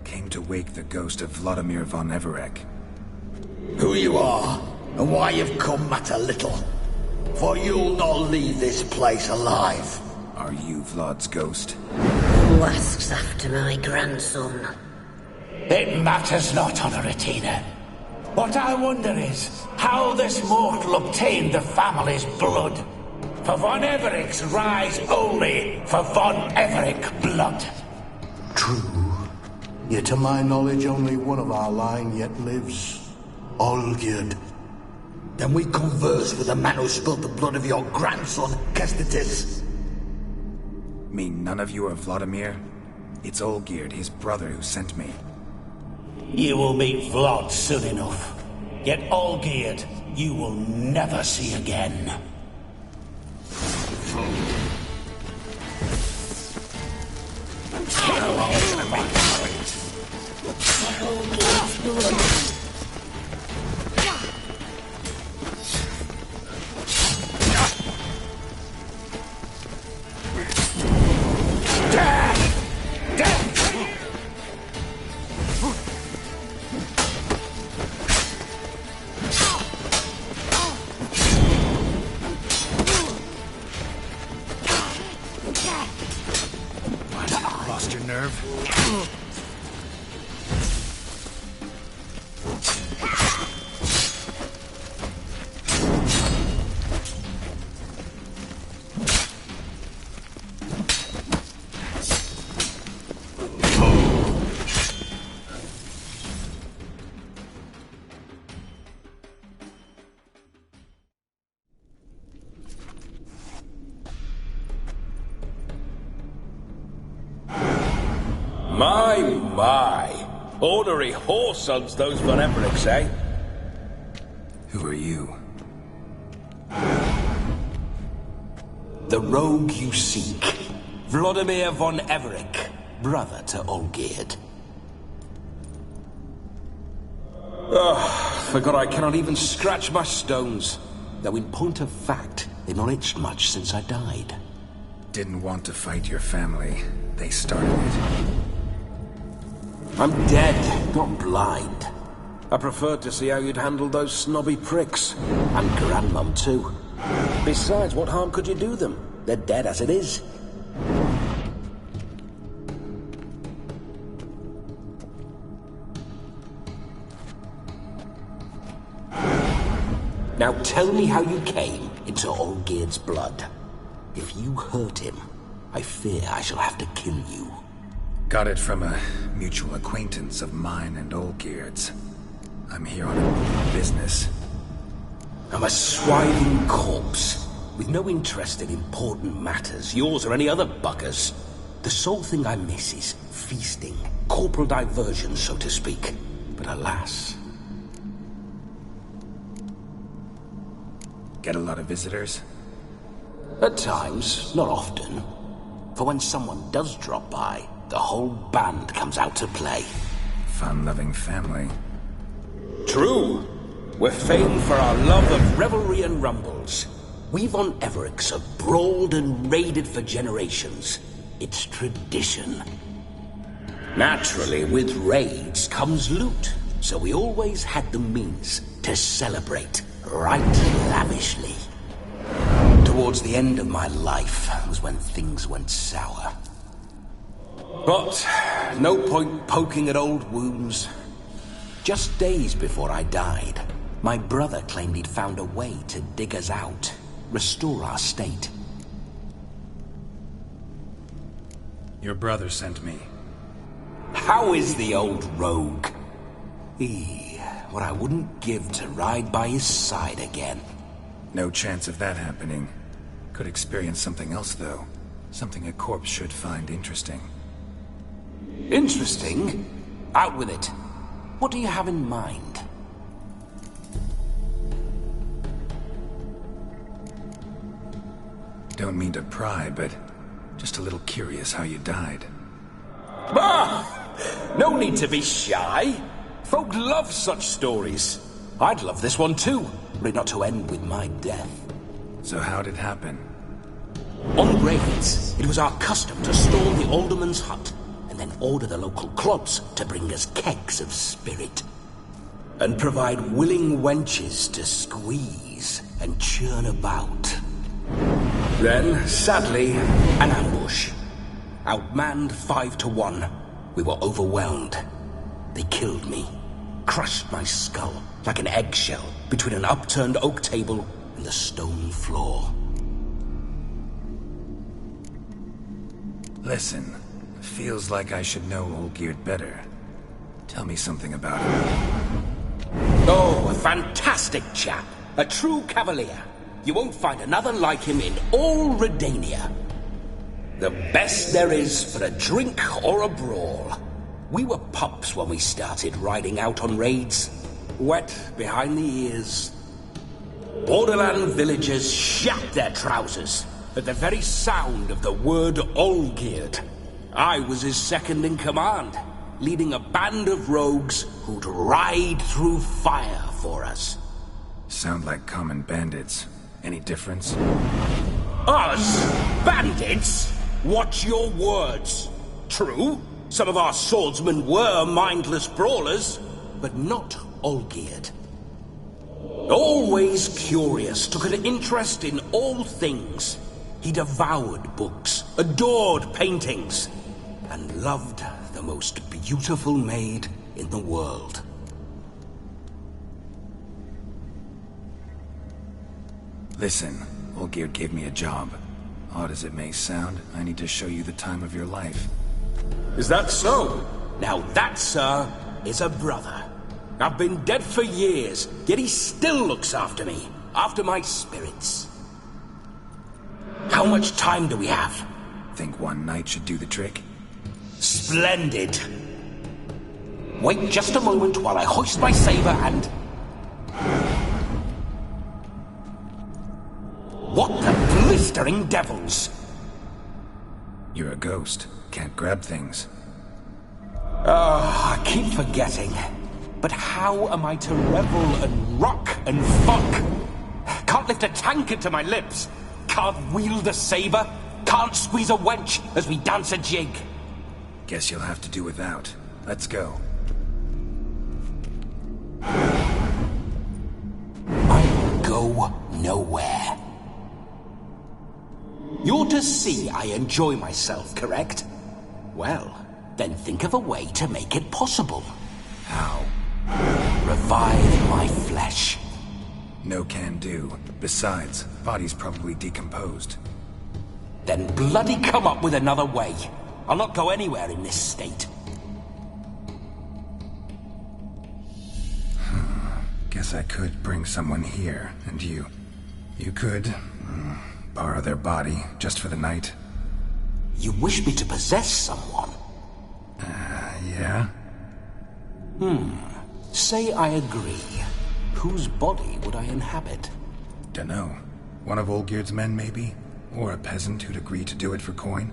Came to wake the ghost of Vladimir von Everek. Who you are, and why you've come matter little. For you'll not leave this place alive. Are you Vlad's ghost? Who asks after my grandson? It matters not, Honoratina. What I wonder is how this mortal obtained the family's blood. For von Everek's rise only for von Everek blood. True. Yet to my knowledge only one of our line yet lives. Olgierd. Then we converse with the man who spilled the blood of your grandson, Kestatis. Mean none of you are Vladimir? It's Olgierd, his brother, who sent me. You will meet Vlad soon enough. Yet Olgierd, you will never see again. Lost your nerve? My. Ornery whoresons those Von Evericks, eh? Who are you? The rogue you seek. Vladimir von Everec, brother to Olgierd. Forgot I cannot even scratch my stones. Though in point of fact, they've not itched much since I died. Didn't want to fight your family. They started it. I'm dead, not blind. I preferred to see how you'd handle those snobby pricks. And Grandmum, too. Besides, what harm could you do them? They're dead as it is. Now tell me how you came into Olgierd's blood. If you hurt him, I fear I shall have to kill you. Got it from a mutual acquaintance of mine and Olgierd's. I'm here on a business. I'm a swiving corpse, with no interest in important matters, yours or any other buggers. The sole thing I miss is feasting, corporal diversion, so to speak. But alas... Get a lot of visitors? At times, not often. For when someone does drop by, the whole band comes out to play. Fun-loving family. True. We're famed for our love of revelry and rumbles. We Von Evericks have brawled and raided for generations. It's tradition. Naturally, with raids comes loot, so we always had the means to celebrate right lavishly. Towards the end of my life was when things went sour. But no point poking at old wounds. Just days before I died, my brother claimed he'd found a way to dig us out, restore our state. Your brother sent me. How is the old rogue? What I wouldn't give to ride by his side again. No chance of that happening. Could experience something else, though. Something a corpse should find interesting. Interesting? Out with it. What do you have in mind? Don't mean to pry, but just a little curious how you died. Bah! No need to be shy. Folk love such stories. I'd love this one too, were it not to end with my death. So how'd it happen? On raids, it was our custom to storm the alderman's hut, and then order the local clubs to bring us kegs of spirit. And provide willing wenches to squeeze and churn about. Then, sadly, an ambush. Outmanned 5-1, we were overwhelmed. They killed me, crushed my skull like an eggshell between an upturned oak table and the stone floor. Listen, feels like I should know Olgierd better. Tell me something about him. Oh, a fantastic chap. A true cavalier. You won't find another like him in all Redania. The best there is for a drink or a brawl. We were pups when we started riding out on raids. wet behind the ears. Borderland villagers shat their trousers at the very sound of the word Olgierd. I was his second in command, leading a band of rogues who'd ride through fire for us. Sound like common bandits. Any difference? Us? Bandits? Watch your words. True, some of our swordsmen were mindless brawlers, but not Olgierd. Always curious, took an interest in all things. He devoured books, adored paintings, and loved the most beautiful maid in the world. Listen, Olgierd gave me a job. Odd as it may sound, I need to show you the time of your life. Is that so? Now that, sir, is a brother. I've been dead for years, yet he still looks after me, after my spirits. How much time do we have? Think one night should do the trick? Splendid. Wait just a moment while I hoist my saber and... What the blistering devils? You're a ghost. Can't grab things. I keep forgetting. But how am I to revel and rock and fuck? Can't lift a tankard to my lips. Can't wield a saber. Can't squeeze a wench as we dance a jig. Guess you'll have to do without. Let's go. I'll go nowhere. You're to see I enjoy myself, correct? Well, then think of a way to make it possible. How? Revive my flesh. No can do. Besides, body's probably decomposed. Then bloody come up with another way. I'll not go anywhere in this state. Guess I could bring someone here, and you could borrow their body just for the night. You wish me to possess someone? Yeah? Say I agree. Whose body would I inhabit? Dunno. One of Olgierd's men, maybe? Or a peasant who'd agree to do it for coin?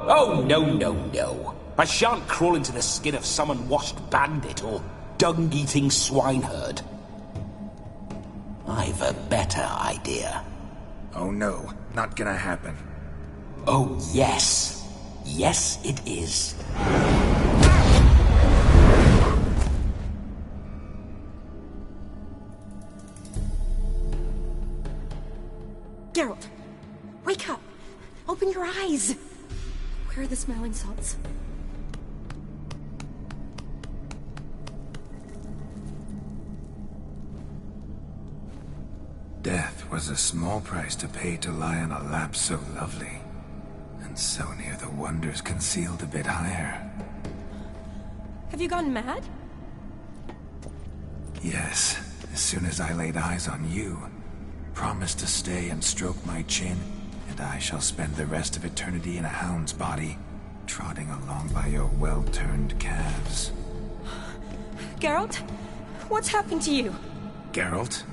Oh, no. I shan't crawl into the skin of some unwashed bandit or dung-eating swineherd. I've a better idea. Oh no, not gonna happen. Oh, yes. Yes, it is. Geralt, wake up! Open your eyes! Where are the smelling salts? Death was a small price to pay to lie on a lap so lovely, and so near the wonders concealed a bit higher. Have you gone mad? Yes, as soon as I laid eyes on you, promise to stay and stroke my chin, and I shall spend the rest of eternity in a hound's body, trotting along by your well-turned calves. Geralt? What's happened to you? Geralt?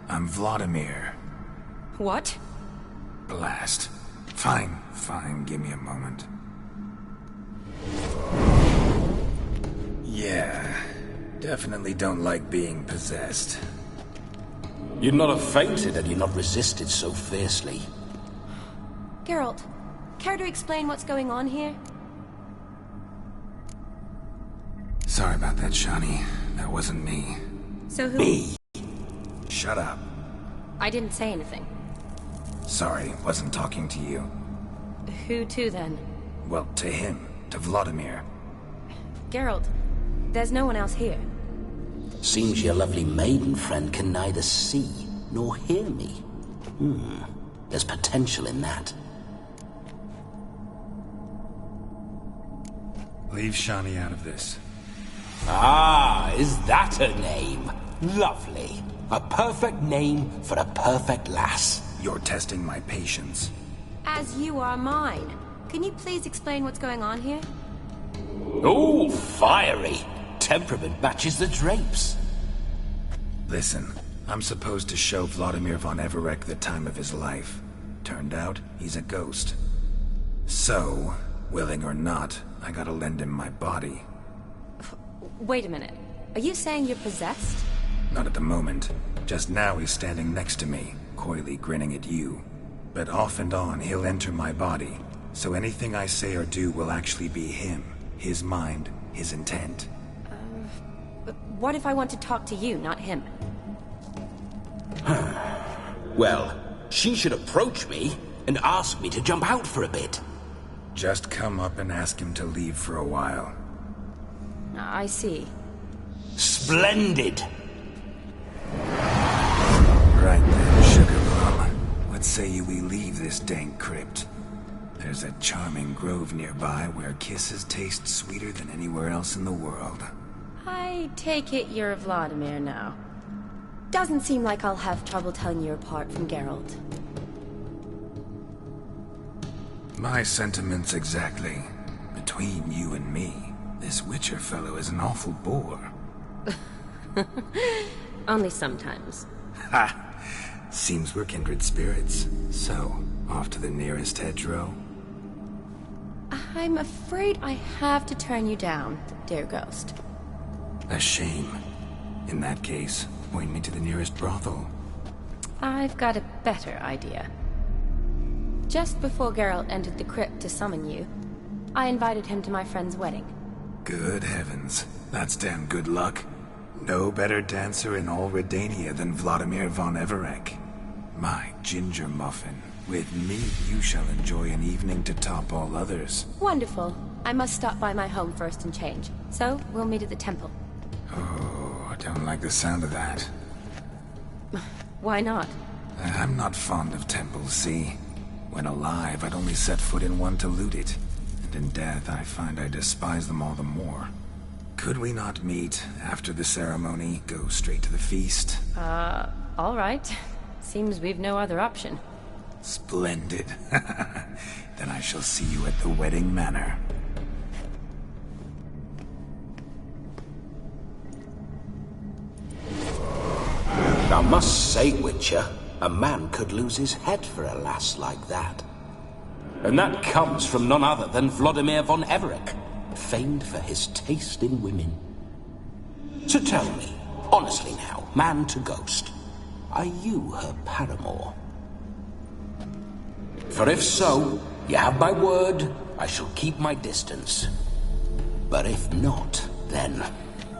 I'm Vladimir. What? Blast. Fine, give me a moment. Yeah, definitely don't like being possessed. You'd not have fainted had you not resisted so fiercely. Geralt, care to explain what's going on here? Sorry about that, Shani. That wasn't me. So who— Me? Shut up. I didn't say anything. Sorry, wasn't talking to you. Who to, then? Well, to him. To Vladimir. Geralt, there's no one else here. Seems your lovely maiden friend can neither see nor hear me. There's potential in that. Leave Shani out of this. Ah, is that her name? Lovely. A perfect name for a perfect lass. You're testing my patience. As you are mine. Can you please explain what's going on here? Oh, fiery. Temperament matches the drapes. Listen, I'm supposed to show Vladimir von Everec the time of his life. Turned out, he's a ghost. So, willing or not, I gotta lend him my body. Wait a minute. Are you saying you're possessed? Not at the moment. Just now he's standing next to me, coyly grinning at you. But off and on, he'll enter my body. So anything I say or do will actually be him. His mind, his intent. What if I want to talk to you, not him? Well, she should approach me and ask me to jump out for a bit. Just come up and ask him to leave for a while. I see. Splendid! Right then, Sugar Plum. What say you we leave this dank crypt? There's a charming grove nearby where kisses taste sweeter than anywhere else in the world. I take it you're Vladimir now. Doesn't seem like I'll have trouble telling you apart from Geralt. My sentiments exactly. Between you and me, this Witcher fellow is an awful bore. Only sometimes. Ha! Seems we're kindred spirits. So, off to the nearest hedgerow? I'm afraid I have to turn you down, dear ghost. A shame. In that case, point me to the nearest brothel. I've got a better idea. Just before Geralt entered the crypt to summon you, I invited him to my friend's wedding. Good heavens. That's damn good luck. No better dancer in all Redania than Vladimir von Everec. My ginger muffin. With me, you shall enjoy an evening to top all others. Wonderful. I must stop by my home first and change. So, we'll meet at the temple. Oh, I don't like the sound of that. Why not? I'm not fond of temples, see? When alive, I'd only set foot in one to loot it. And in death, I find I despise them all the more. Could we not meet after the ceremony, go straight to the feast? All right. Seems we've no other option. Splendid. Then I shall see you at the wedding manor. I must say, Witcher, a man could lose his head for a lass like that. And that comes from none other than Vladimir von Everec, famed for his taste in women. So tell me, honestly now, man to ghost, are you her paramour? For if so, you have my word, I shall keep my distance. But if not, then...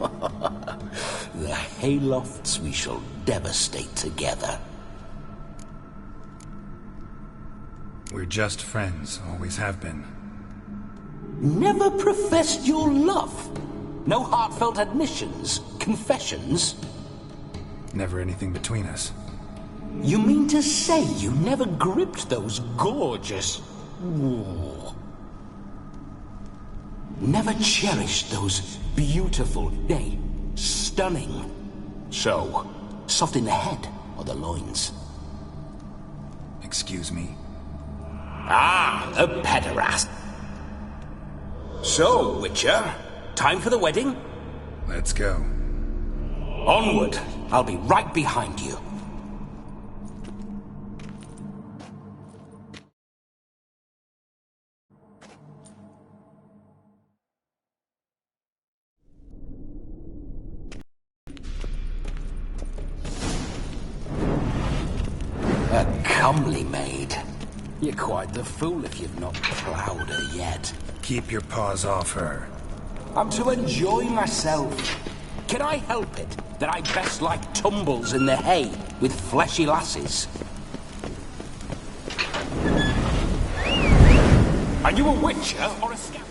the haylofts we shall devastate together. We're just friends, always have been. Never professed your love? No heartfelt admissions, confessions? Never anything between us. You mean to say you never gripped those gorgeous... Ooh. Never cherished those beautiful, nay, stunning... So, soft in the head or the loins? Excuse me? Ah, a pederast. So, Witcher, time for the wedding? Let's go. Onward. I'll be right behind you. A comely maid. You're quite the fool if you've not ploughed her yet. Keep your paws off her. I'm to enjoy myself. Can I help it that I best like tumbles in the hay with fleshy lasses? Are you a witcher or a scout?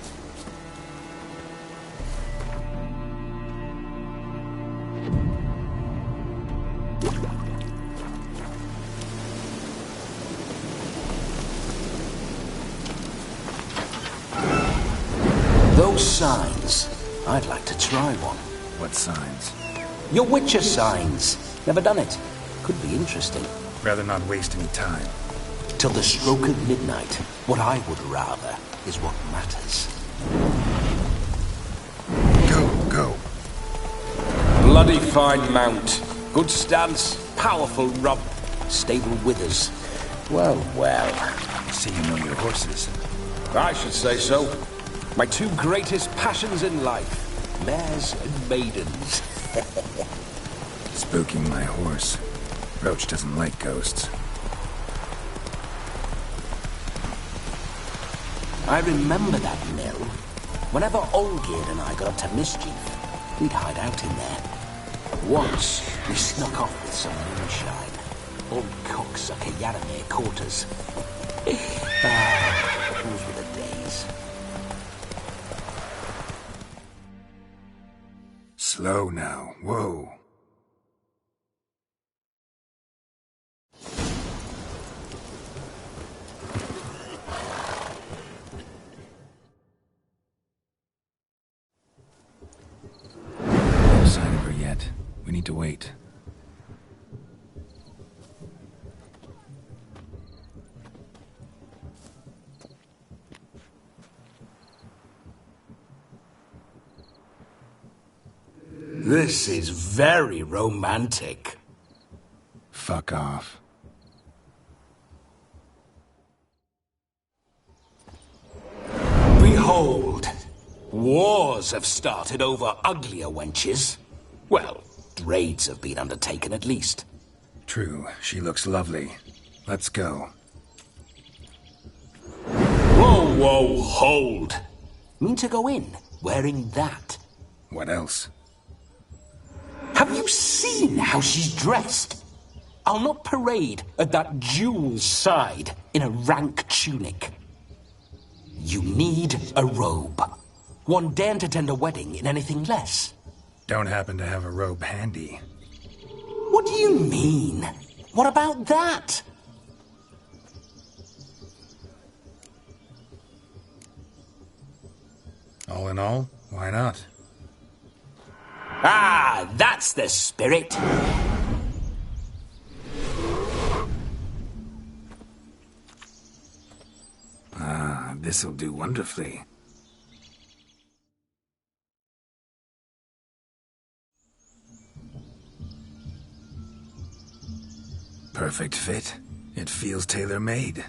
Those signs. I'd like to try one. What signs? Your Witcher signs. Never done it. Could be interesting. Rather not waste any time. Till the stroke of midnight. What I would rather is what matters. Go, go. Bloody fine mount. Good stance, powerful rump, stable withers. Well, well. See, you know your horses. I should say so. My two greatest passions in life, mares and maidens. Spooking my horse. Roach doesn't like ghosts. I remember that mill. Whenever Olgierd and I got up to mischief, we'd hide out in there. Once, we snuck off with some moonshine. Old cocksucker Yaramir caught us. Those were the days. Slow now. Whoa. No sign of her yet. We need to wait. This is very romantic. Fuck off. Behold, wars have started over uglier wenches. Well, raids have been undertaken at least. True, she looks lovely. Let's go. Whoa, whoa, hold. Mean to go in wearing that? What else? Have you seen how she's dressed? I'll not parade at that jewel's side in a rank tunic. You need a robe. One daren't attend a wedding in anything less. Don't happen to have a robe handy. What do you mean? What about that? All in all, why not? Ah, that's the spirit. Ah, this'll do wonderfully. Perfect fit. It feels tailor-made.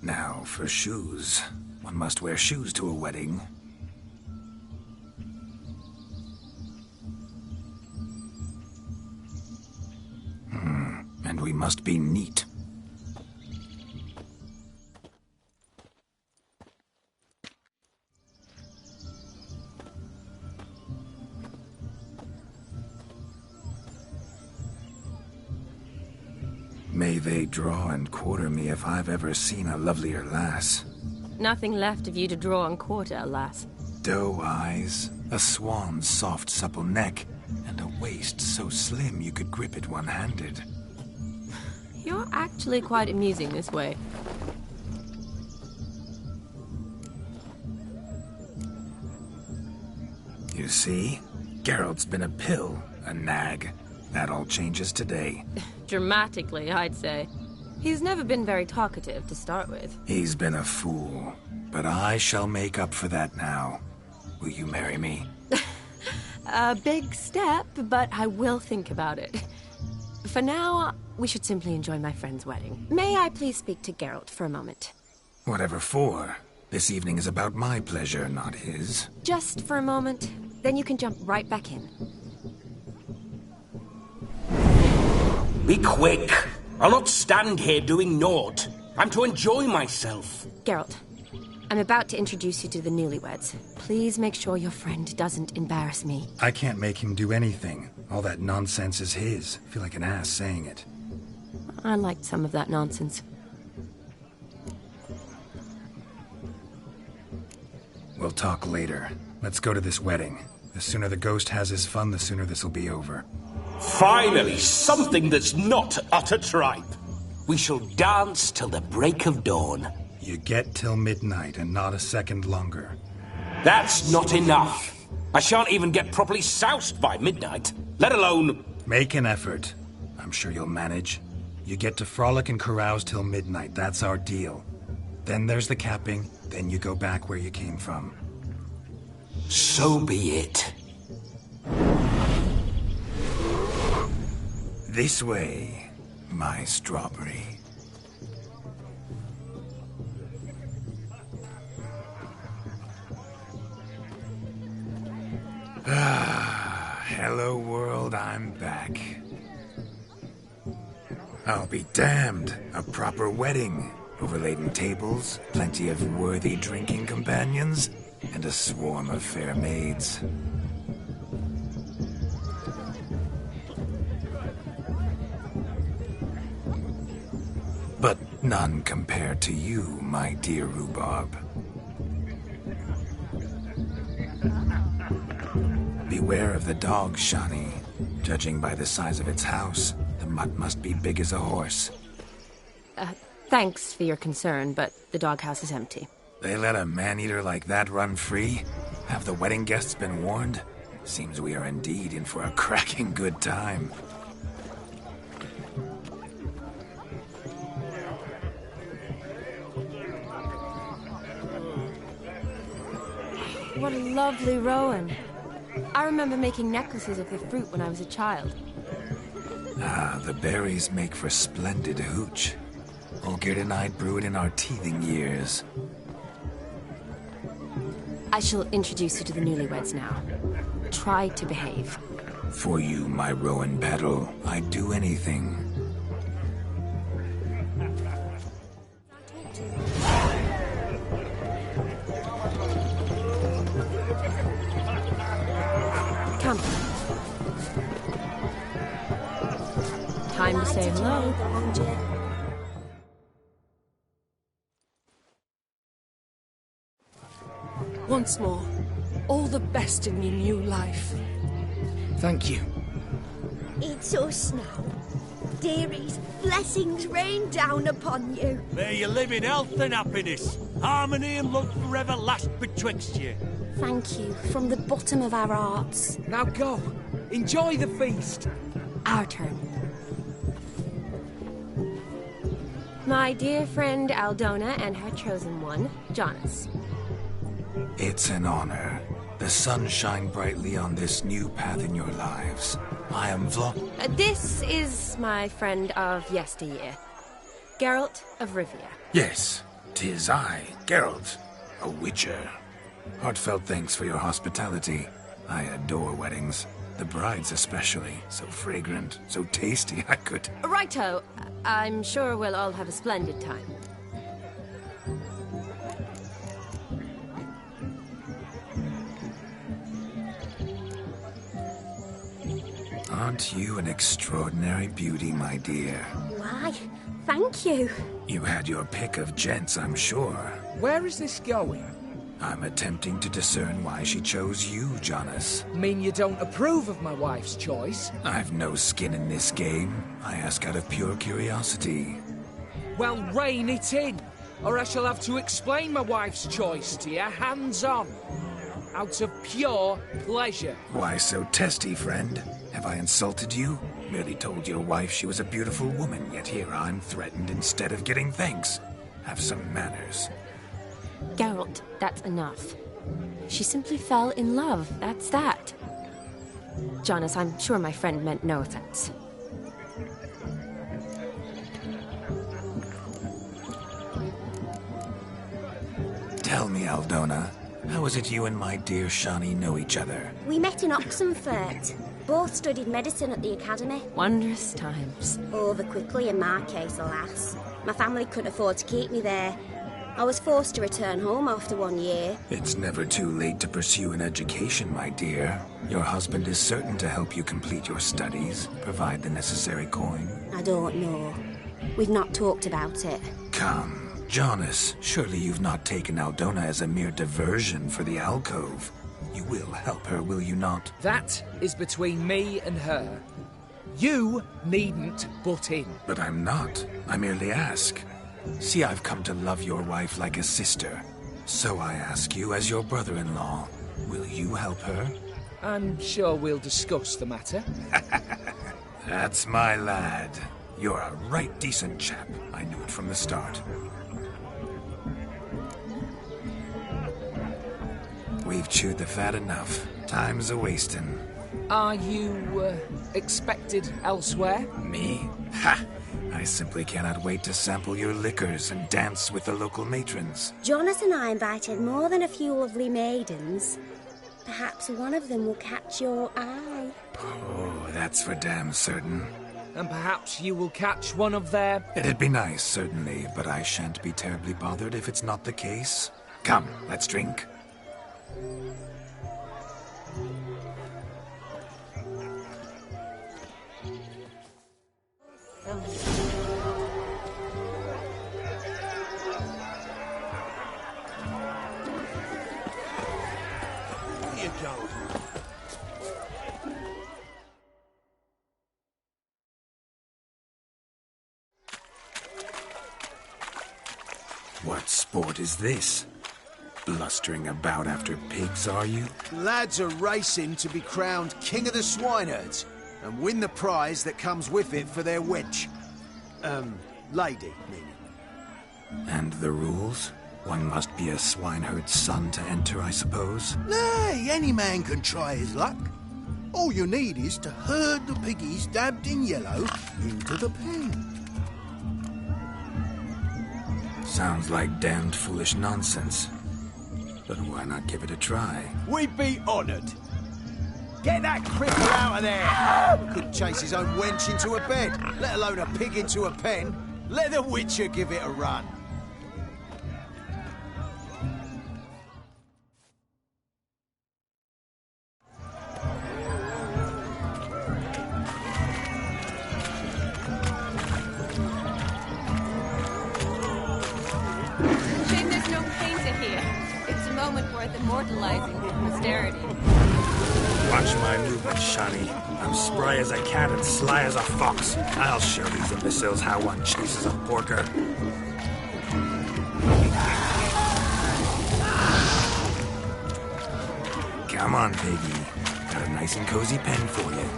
Now, for shoes. One must wear shoes to a wedding. And we must be neat. May they draw and quarter me if I've ever seen a lovelier lass. Nothing left of you to draw and quarter, alas. Doe eyes, a swan's soft supple neck, and a waist so slim you could grip it one-handed. You're actually quite amusing this way. You see? Geralt's been a pill, a nag. That all changes today. Dramatically, I'd say. He's never been very talkative to start with. He's been a fool, but I shall make up for that now. Will you marry me? A big step, but I will think about it. For now, we should simply enjoy my friend's wedding. May I please speak to Geralt for a moment? Whatever for. This evening is about my pleasure, not his. Just for a moment, then you can jump right back in. Be quick. I'll not stand here doing naught. I'm to enjoy myself. Geralt, I'm about to introduce you to the newlyweds. Please make sure your friend doesn't embarrass me. I can't make him do anything. All that nonsense is his. I feel like an ass saying it. I liked some of that nonsense. We'll talk later. Let's go to this wedding. The sooner the ghost has his fun, the sooner this'll be over. Finally, something that's not utter tripe. We shall dance till the break of dawn. You get till midnight and not a second longer. That's not enough. I shan't even get properly soused by midnight, let alone... Make an effort. I'm sure you'll manage. You get to frolic and carouse till midnight. That's our deal. Then there's the capping. Then you go back where you came from. So be it. This way, my strawberry. Hello world, I'm back. I'll be damned. A proper wedding. Overladen tables, plenty of worthy drinking companions, and a swarm of fair maids. But none compared to you, my dear rhubarb. Beware of the dog, Shani. Judging by the size of its house, the mutt must be big as a horse. Thanks for your concern, but the doghouse is empty. They let a man-eater like that run free? Have the wedding guests been warned? Seems we are indeed in for a cracking good time. What a lovely rowan. I remember making necklaces of the fruit when I was a child. Ah, the berries make for splendid hooch. Olgerd and I brewed in our teething years. I shall introduce you to the newlyweds now. Try to behave. For you, my rowan battle, I'd do anything. Come. Time to say hello. Once more, all the best in your new life. Thank you. It's us now. Dearies, blessings rain down upon you. May you live in health and happiness. Harmony and love forever last betwixt you. Thank you from the bottom of our hearts. Now go. Enjoy the feast. Our turn. My dear friend Aldona and her chosen one, Jonas. It's an honor. The sun shine brightly on this new path in your lives. I am This is my friend of yesteryear, Geralt of Rivia. Yes, 'tis I, Geralt, a witcher. Heartfelt thanks for your hospitality. I adore weddings. The brides especially. So fragrant, so tasty, I could... Righto. I'm sure we'll all have a splendid time. Aren't you an extraordinary beauty, my dear? Why, thank you. You had your pick of gents, I'm sure. Where is this going? I'm attempting to discern why she chose you, Jonas. Mean you don't approve of my wife's choice? I've no skin in this game. I ask out of pure curiosity. Well, rein it in, or I shall have to explain my wife's choice to you hands-on. Out of pure pleasure. Why so testy, friend? Have I insulted you? Merely told your wife she was a beautiful woman, yet here I'm threatened instead of getting thanks. Have some manners. Geralt, that's enough. She simply fell in love, that's that. Jonas, I'm sure my friend meant no offense. Tell me, Aldona, how is it you and my dear Shani know each other? We met in Oxenfurt. Both studied medicine at the academy. Wondrous times. Over quickly in my case, alas. My family couldn't afford to keep me there. I was forced to return home after 1 year. It's never too late to pursue an education, my dear. Your husband is certain to help you complete your studies, provide the necessary coin. I don't know. We've not talked about it. Come, Jonas, surely you've not taken Aldona as a mere diversion for the alcove. You will help her, will you not? That is between me and her. You needn't butt in. But I'm not. I merely ask. See, I've come to love your wife like a sister. So I ask you, as your brother-in-law, will you help her? I'm sure we'll discuss the matter. That's my lad. You're a right decent chap. I knew it from the start. We've chewed the fat enough. Time's a-wasting. Are you, expected elsewhere? Me? Ha! I simply cannot wait to sample your liquors and dance with the local matrons. Jonas and I invited more than a few lovely maidens. Perhaps one of them will catch your eye. Oh, that's for damn certain. And perhaps you will catch one of their... It'd be nice, certainly, but I shan't be terribly bothered if it's not the case. Come, let's drink. Here you go. What sport is this? Blustering about after pigs, are you? Lads are racing to be crowned King of the Swineherds and win the prize that comes with it for their wench. Lady, meaning. And the rules? One must be a swineherd's son to enter, I suppose? Nay, any man can try his luck. All you need is to herd the piggies dabbed in yellow into the pen. Sounds like damned foolish nonsense. But why not give it a try? We'd be honoured. Get that cripple out of there! Couldn't chase his own wench into a bed, let alone a pig into a pen. Let the Witcher give it a run. Shame there's no painter here. It's a moment worth immortalizing for posterity. Watch my movement, Shani. I'm spry as a cat and sly as a fox. I'll show these imbeciles how one chases a porker. Come on, piggy. Got a nice and cozy pen for you.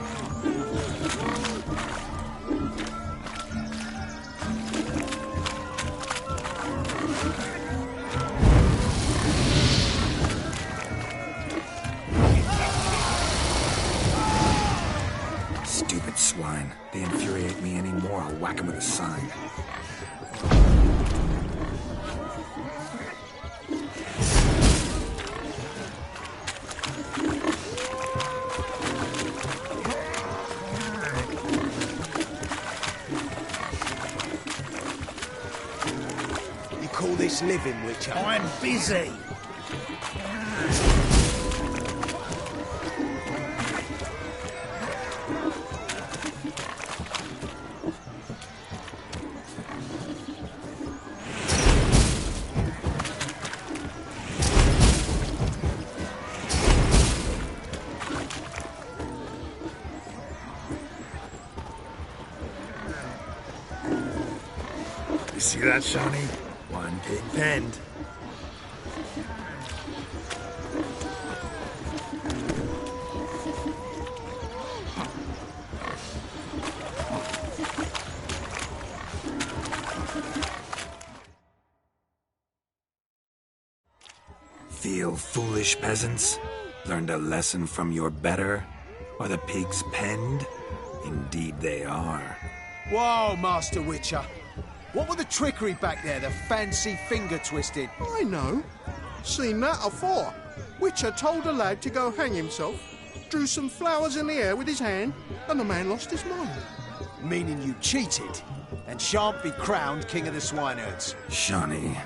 Stupid swine. They infuriate me anymore. I'll whack them with a sign. You call this living, Witcher? I'm busy. You see that, Shawnee? One pig penned. Feel foolish, peasants? Learned a lesson from your better? Are the pigs penned? Indeed they are. Whoa, Master Witcher. What were the trickery back there, the fancy finger twisting? I know. Seen that afore. Witcher told a lad to go hang himself, drew some flowers in the air with his hand, and the man lost his mind. Meaning you cheated, and shan't be crowned King of the Swineherds. Shawnee,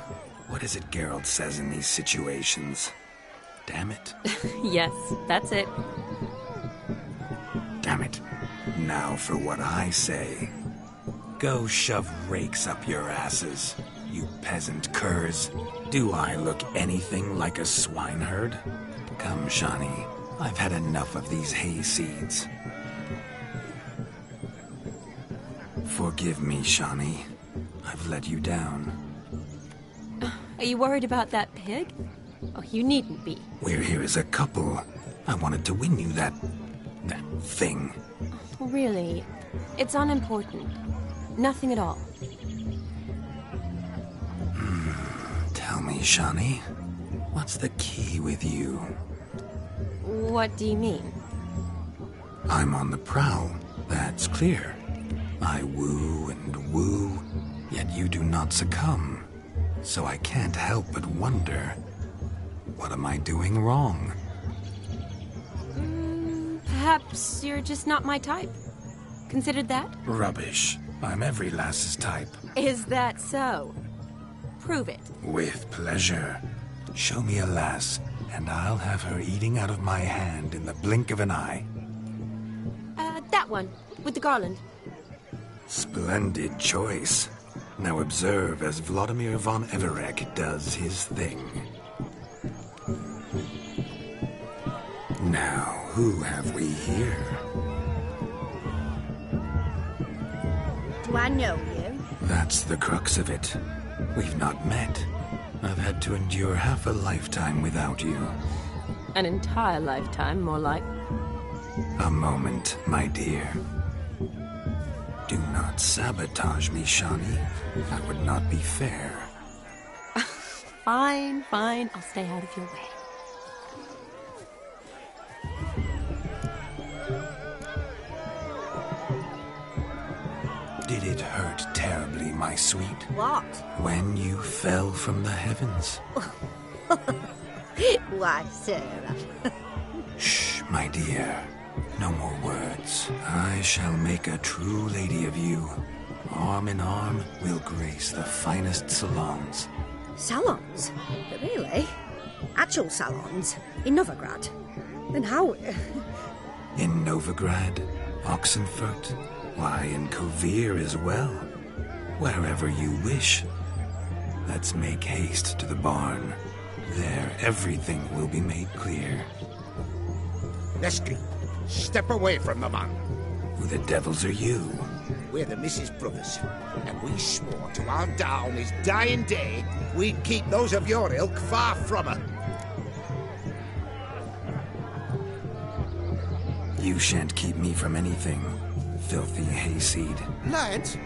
what is it Geralt says in these situations? Damn it. Yes, that's it. Damn it. Now for what I say. Go shove rakes up your asses, you peasant curs. Do I look anything like a swineherd? Come, Shawnee. I've had enough of these hay seeds. Forgive me, Shawnee. I've let you down. Are you worried about that pig? Oh, you needn't be. We're here as a couple. I wanted to win you that thing. Really? It's unimportant. Nothing at all. Tell me, Shawnee, what's the key with you? What do you mean? I'm on the prowl, that's clear. I woo and woo, yet you do not succumb. So I can't help but wonder, what am I doing wrong? Perhaps you're just not my type. Considered that? Rubbish. I'm every lass's type. Is that so? Prove it. With pleasure. Show me a lass, and I'll have her eating out of my hand in the blink of an eye. That one, with the garland. Splendid choice. Now observe as Vladimir von Everek does his thing. Now, who have we here? Do I know you? That's the crux of it. We've not met. I've had to endure half a lifetime without you. An entire lifetime, more like. A moment, my dear. Do not sabotage me, Shani. That would not be fair. Fine, fine. I'll stay out of your way. Did it hurt terribly, my sweet? What? When you fell from the heavens? Why, Sarah. Shh, my dear. No more words. I shall make a true lady of you. Arm in arm, we'll grace the finest salons. Salons? Really? Actual salons? In Novigrad? Then how... In Novigrad, Oxenfurt, why, in Kovir as well. Wherever you wish. Let's make haste to the barn. There, everything will be made clear. Lesky, step away from the man. Who the devils are you? We're the Mrs. Brothers, and we swore to our down his dying day we'd keep those of your ilk far from her. You shan't keep me from anything, filthy hayseed. Lads,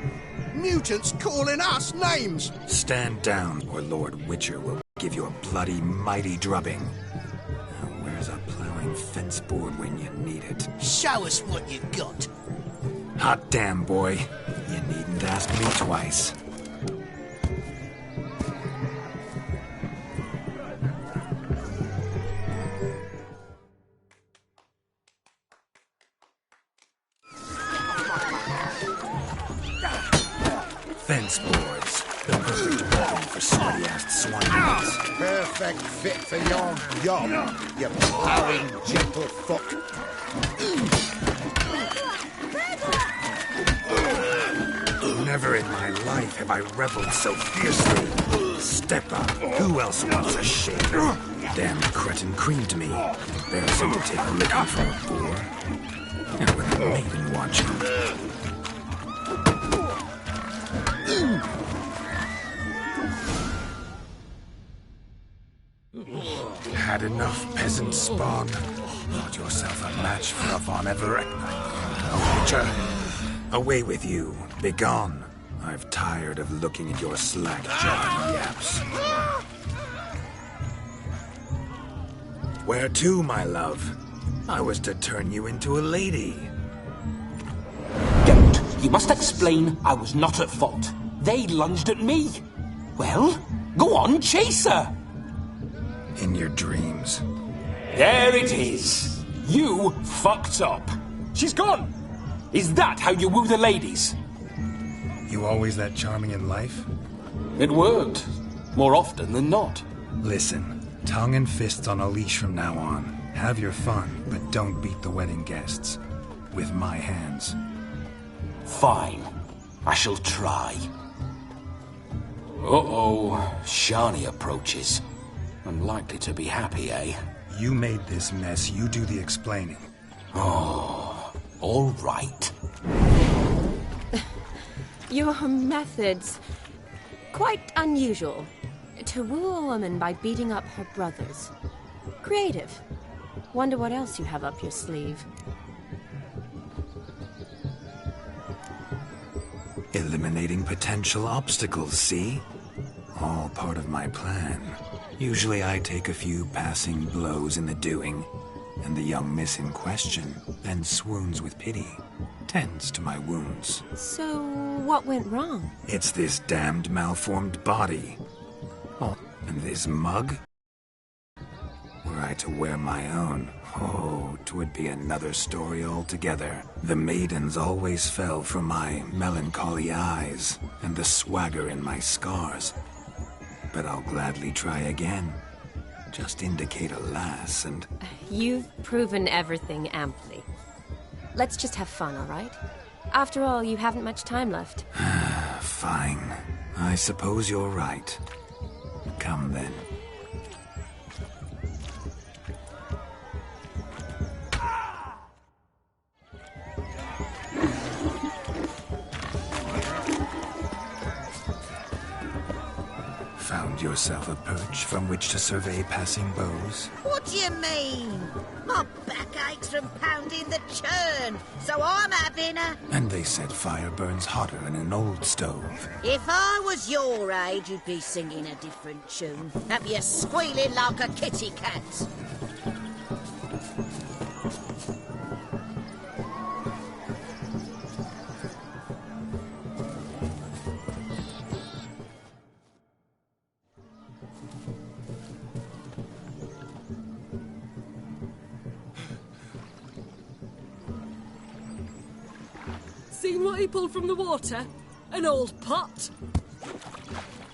mutants calling us names! Stand down, or Lord Witcher will give you a bloody mighty drubbing. Now, where's a plowing fence board when you need it? Show us what you got. Hot damn, boy. You needn't ask me twice. Fence boards. The perfect weapon for sweaty-assed swine. Perfect fit for your job, you plowing gentle fuck. Never in my life have I reveled so fiercely. Step up. Who else wants a shaver? Damn cretin creamed me. Embarrassing to take a licking from a boar. And with a maiden watching. Had enough, peasant spawn. Not yourself a match for a Von Everett. Witcher, away with you. Begone. I've tired of looking at your slack-jawed yaps. Where to, my love? I was to turn you into a lady. Geralt, you must explain I was not at fault. They lunged at me. Well, go on, chase her. In your dreams. There it is. You fucked up. She's gone. Is that how you woo the ladies? You always that charming in life? It worked. More often than not. Listen, tongue and fists on a leash from now on. Have your fun, but don't beat the wedding guests. With my hands. Fine. I shall try. Uh-oh. Shani approaches. Unlikely to be happy, eh? You made this mess. You do the explaining. Oh, all right. Your methods... quite unusual. To woo a woman by beating up her brothers. Creative. Wonder what else you have up your sleeve. Eliminating potential obstacles, see? All part of my plan. Usually I take a few passing blows in the doing, and the young miss in question then swoons with pity, tends to my wounds. So, what went wrong? It's this damned malformed body. Oh, and this mug? Were I to wear my own, oh, 'twould be another story altogether. The maidens always fell for my melancholy eyes and the swagger in my scars. But I'll gladly try again. Just indicate a lass and... You've proven everything amply. Let's just have fun, all right? After all, you haven't much time left. Fine. I suppose you're right. Come then. Found yourself a perch from which to survey passing bows? What do you mean? My back aches from pounding the churn, so I'm having a... And they said fire burns hotter in an old stove. If I was your age, you'd be singing a different tune. Have you squealing like a kitty cat? Seen what he pulled from the water? An old pot.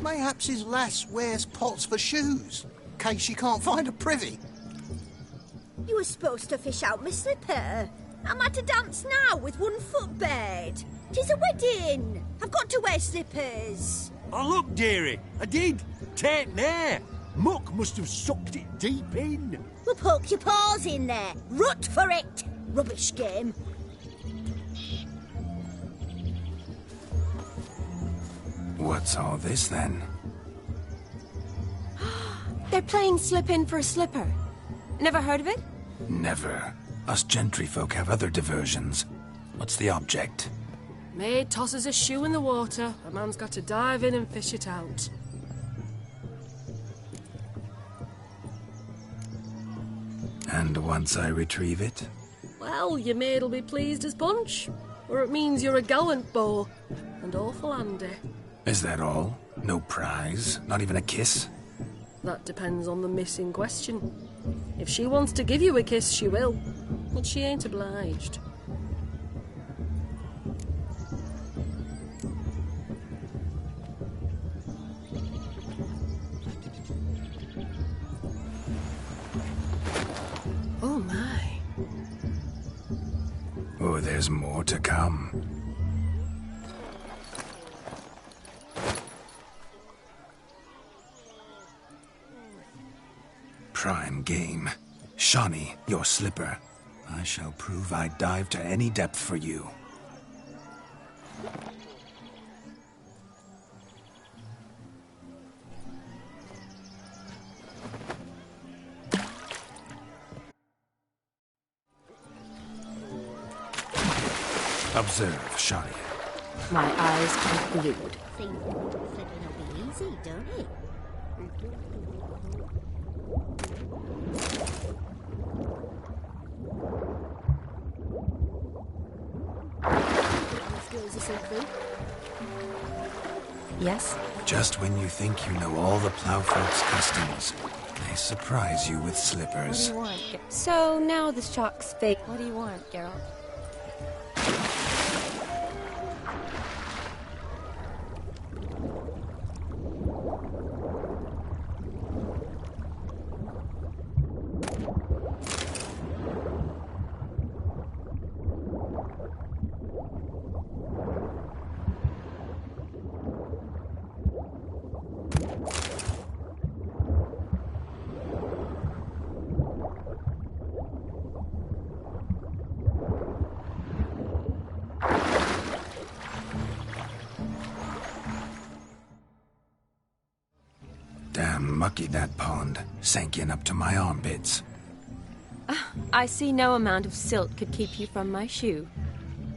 Mayhaps his lass wears pots for shoes, in case she can't find a privy. You were supposed to fish out my slipper. I'm at a dance now with one foot bared. 'Tis a wedding. I've got to wear slippers. Oh, look, dearie, I did. Tain't there. Muck must have sucked it deep in. Well, poke your paws in there. Rut for it. Rubbish game. What's all this then? They're playing slip in for a slipper. Never heard of it? Never. Us gentry folk have other diversions. What's the object? Maid tosses a shoe in the water. A man's got to dive in and fish it out. And once I retrieve it? Well, your maid'll be pleased as punch. Or it means you're a gallant beau. And awful handy. Is that all? No prize? Not even a kiss? That depends on the miss in question. If she wants to give you a kiss, she will. But she ain't obliged. Oh my. Oh, there's more to come. Prime game. Shawnee, your slipper. I shall prove I dive to any depth for you. Observe, Shawnee. My eyes are glued. Think flipping will be easy, don't it? Skills or something. Yes? Just when you think you know all the plowfolk's customs, they surprise you with slippers. What do you want? So now the shock's fake. What do you want, Geralt? Damn mucky, that pond. Sank in up to my armpits. I see no amount of silt could keep you from my shoe.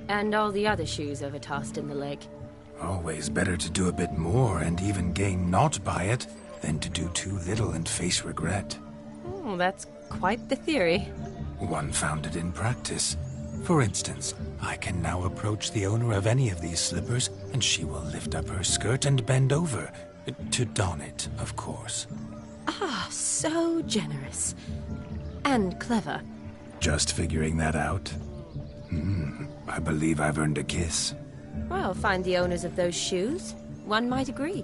And all the other shoes overtossed in the lake. Always better to do a bit more and even gain naught by it than to do too little and face regret. Oh, that's quite the theory. One founded in practice. For instance, I can now approach the owner of any of these slippers, and she will lift up her skirt and bend over. To don it, of course. Ah, so generous. And clever. Just figuring that out? I believe I've earned a kiss. Well, find the owners of those shoes. One might agree.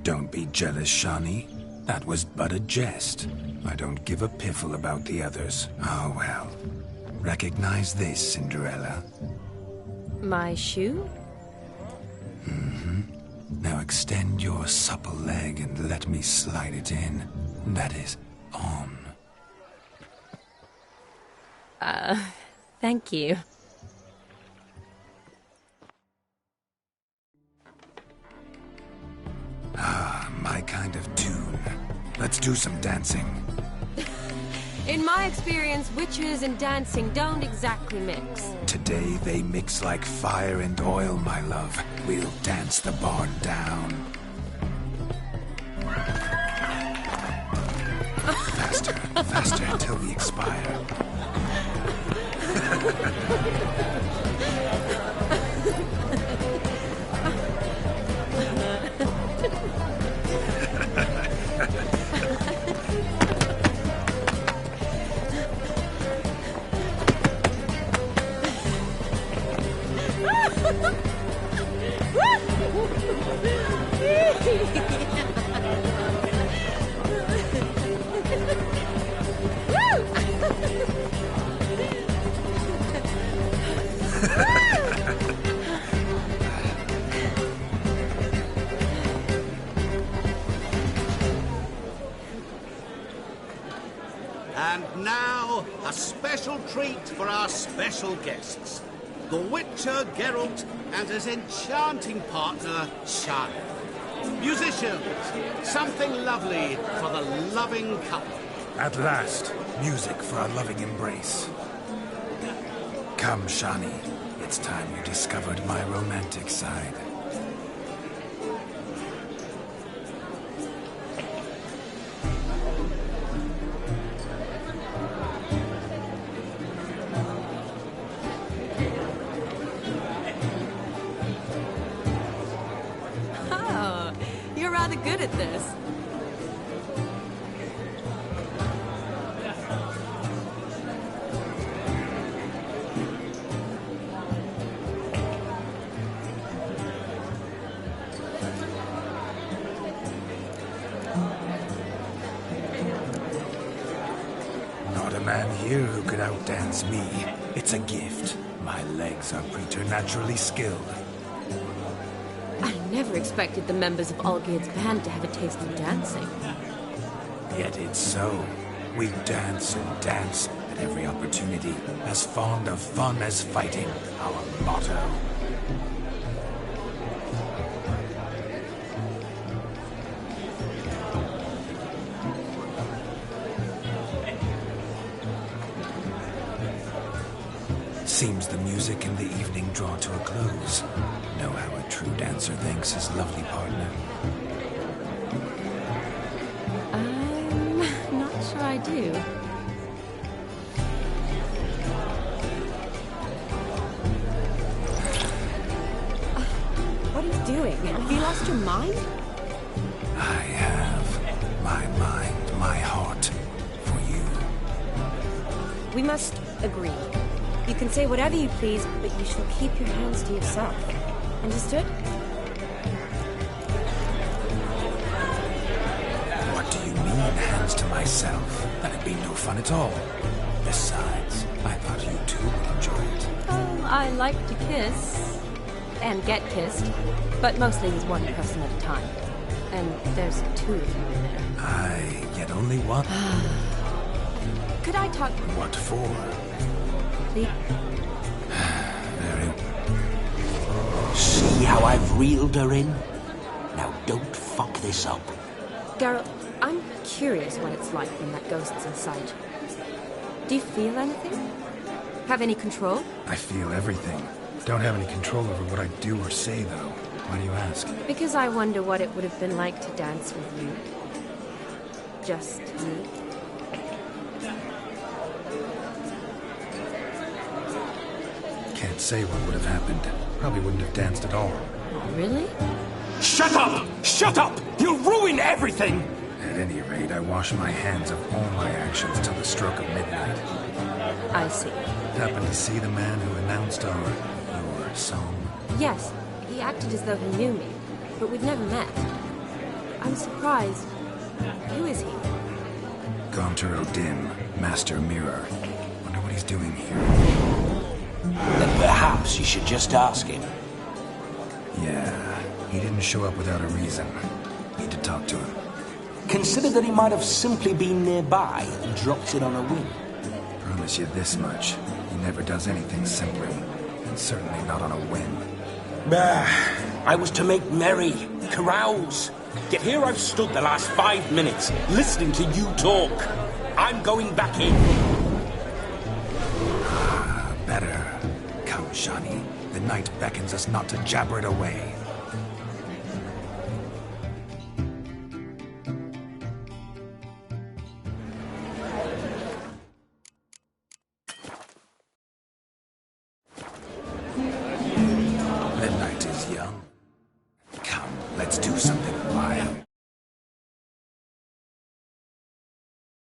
Don't be jealous, Shani. That was but a jest. I don't give a piffle about the others. Oh well. Recognize this, Cinderella. My shoe? Now extend your supple leg and let me slide it in. That is, on. Thank you. Ah, my kind of tune. Let's do some dancing. In my experience, witches and dancing don't exactly mix. Today they mix like fire and oil, my love. We'll dance the barn down. Faster, faster until we expire. And now, a special treat for our special guests. The Witcher Geralt and his enchanting partner, Shani. Musicians, something lovely for the loving couple. At last, music for a loving embrace. Come, Shani. It's time you discovered my romantic side. Oh, you're rather good at this. Not a man here who could outdance me. It's a gift. My legs are preternaturally skilled. I never expected the members of Olgierd's band to have a taste in dancing. Yet it's so. We dance and dance at every opportunity. As fond of fun as fighting. Our motto. Seems the music and the evening draw to a close. Know how a true dancer thanks his lovely partner. I'm not sure I do. What are you doing? Have you lost your mind? I have my mind, my heart for you. We must agree. You can say whatever you please, but you shall keep your hands to yourself. Understood? What do you mean, hands to myself? That'd be no fun at all. Besides, I thought you two would enjoy it. Oh, I like to kiss. And get kissed. But mostly with one person at a time. And there's two of you in there. Aye, yet only one. Could I talk... What for? Please? Very... See how I've reeled her in? Now don't fuck this up. Geralt, I'm curious what it's like when that ghost's inside. Do you feel anything? Have any control? I feel everything. Don't have any control over what I do or say, though. Why do you ask? Because I wonder what it would have been like to dance with you. Just me. say what would have happened. Probably wouldn't have danced at all. Really? Shut up! Shut up! You'll ruin everything! At any rate, I wash my hands of all my actions till the stroke of midnight. I see. Happened to see the man who announced your song? Yes, he acted as though he knew me, but we'd never met. I'm surprised. Who is he? Gaunter O'Dim, Master Mirror. Wonder what he's doing here. Then perhaps you should just ask him. Yeah, he didn't show up without a reason. Need to talk to him. Consider that he might have simply been nearby and dropped in on a whim. Promise you this much. He never does anything simply. And certainly not on a whim. I was to make merry, carouse. Yet here I've stood the last 5 minutes, listening to you talk. I'm going back in. Better. Come, Shani. The night beckons us not to jabber it away.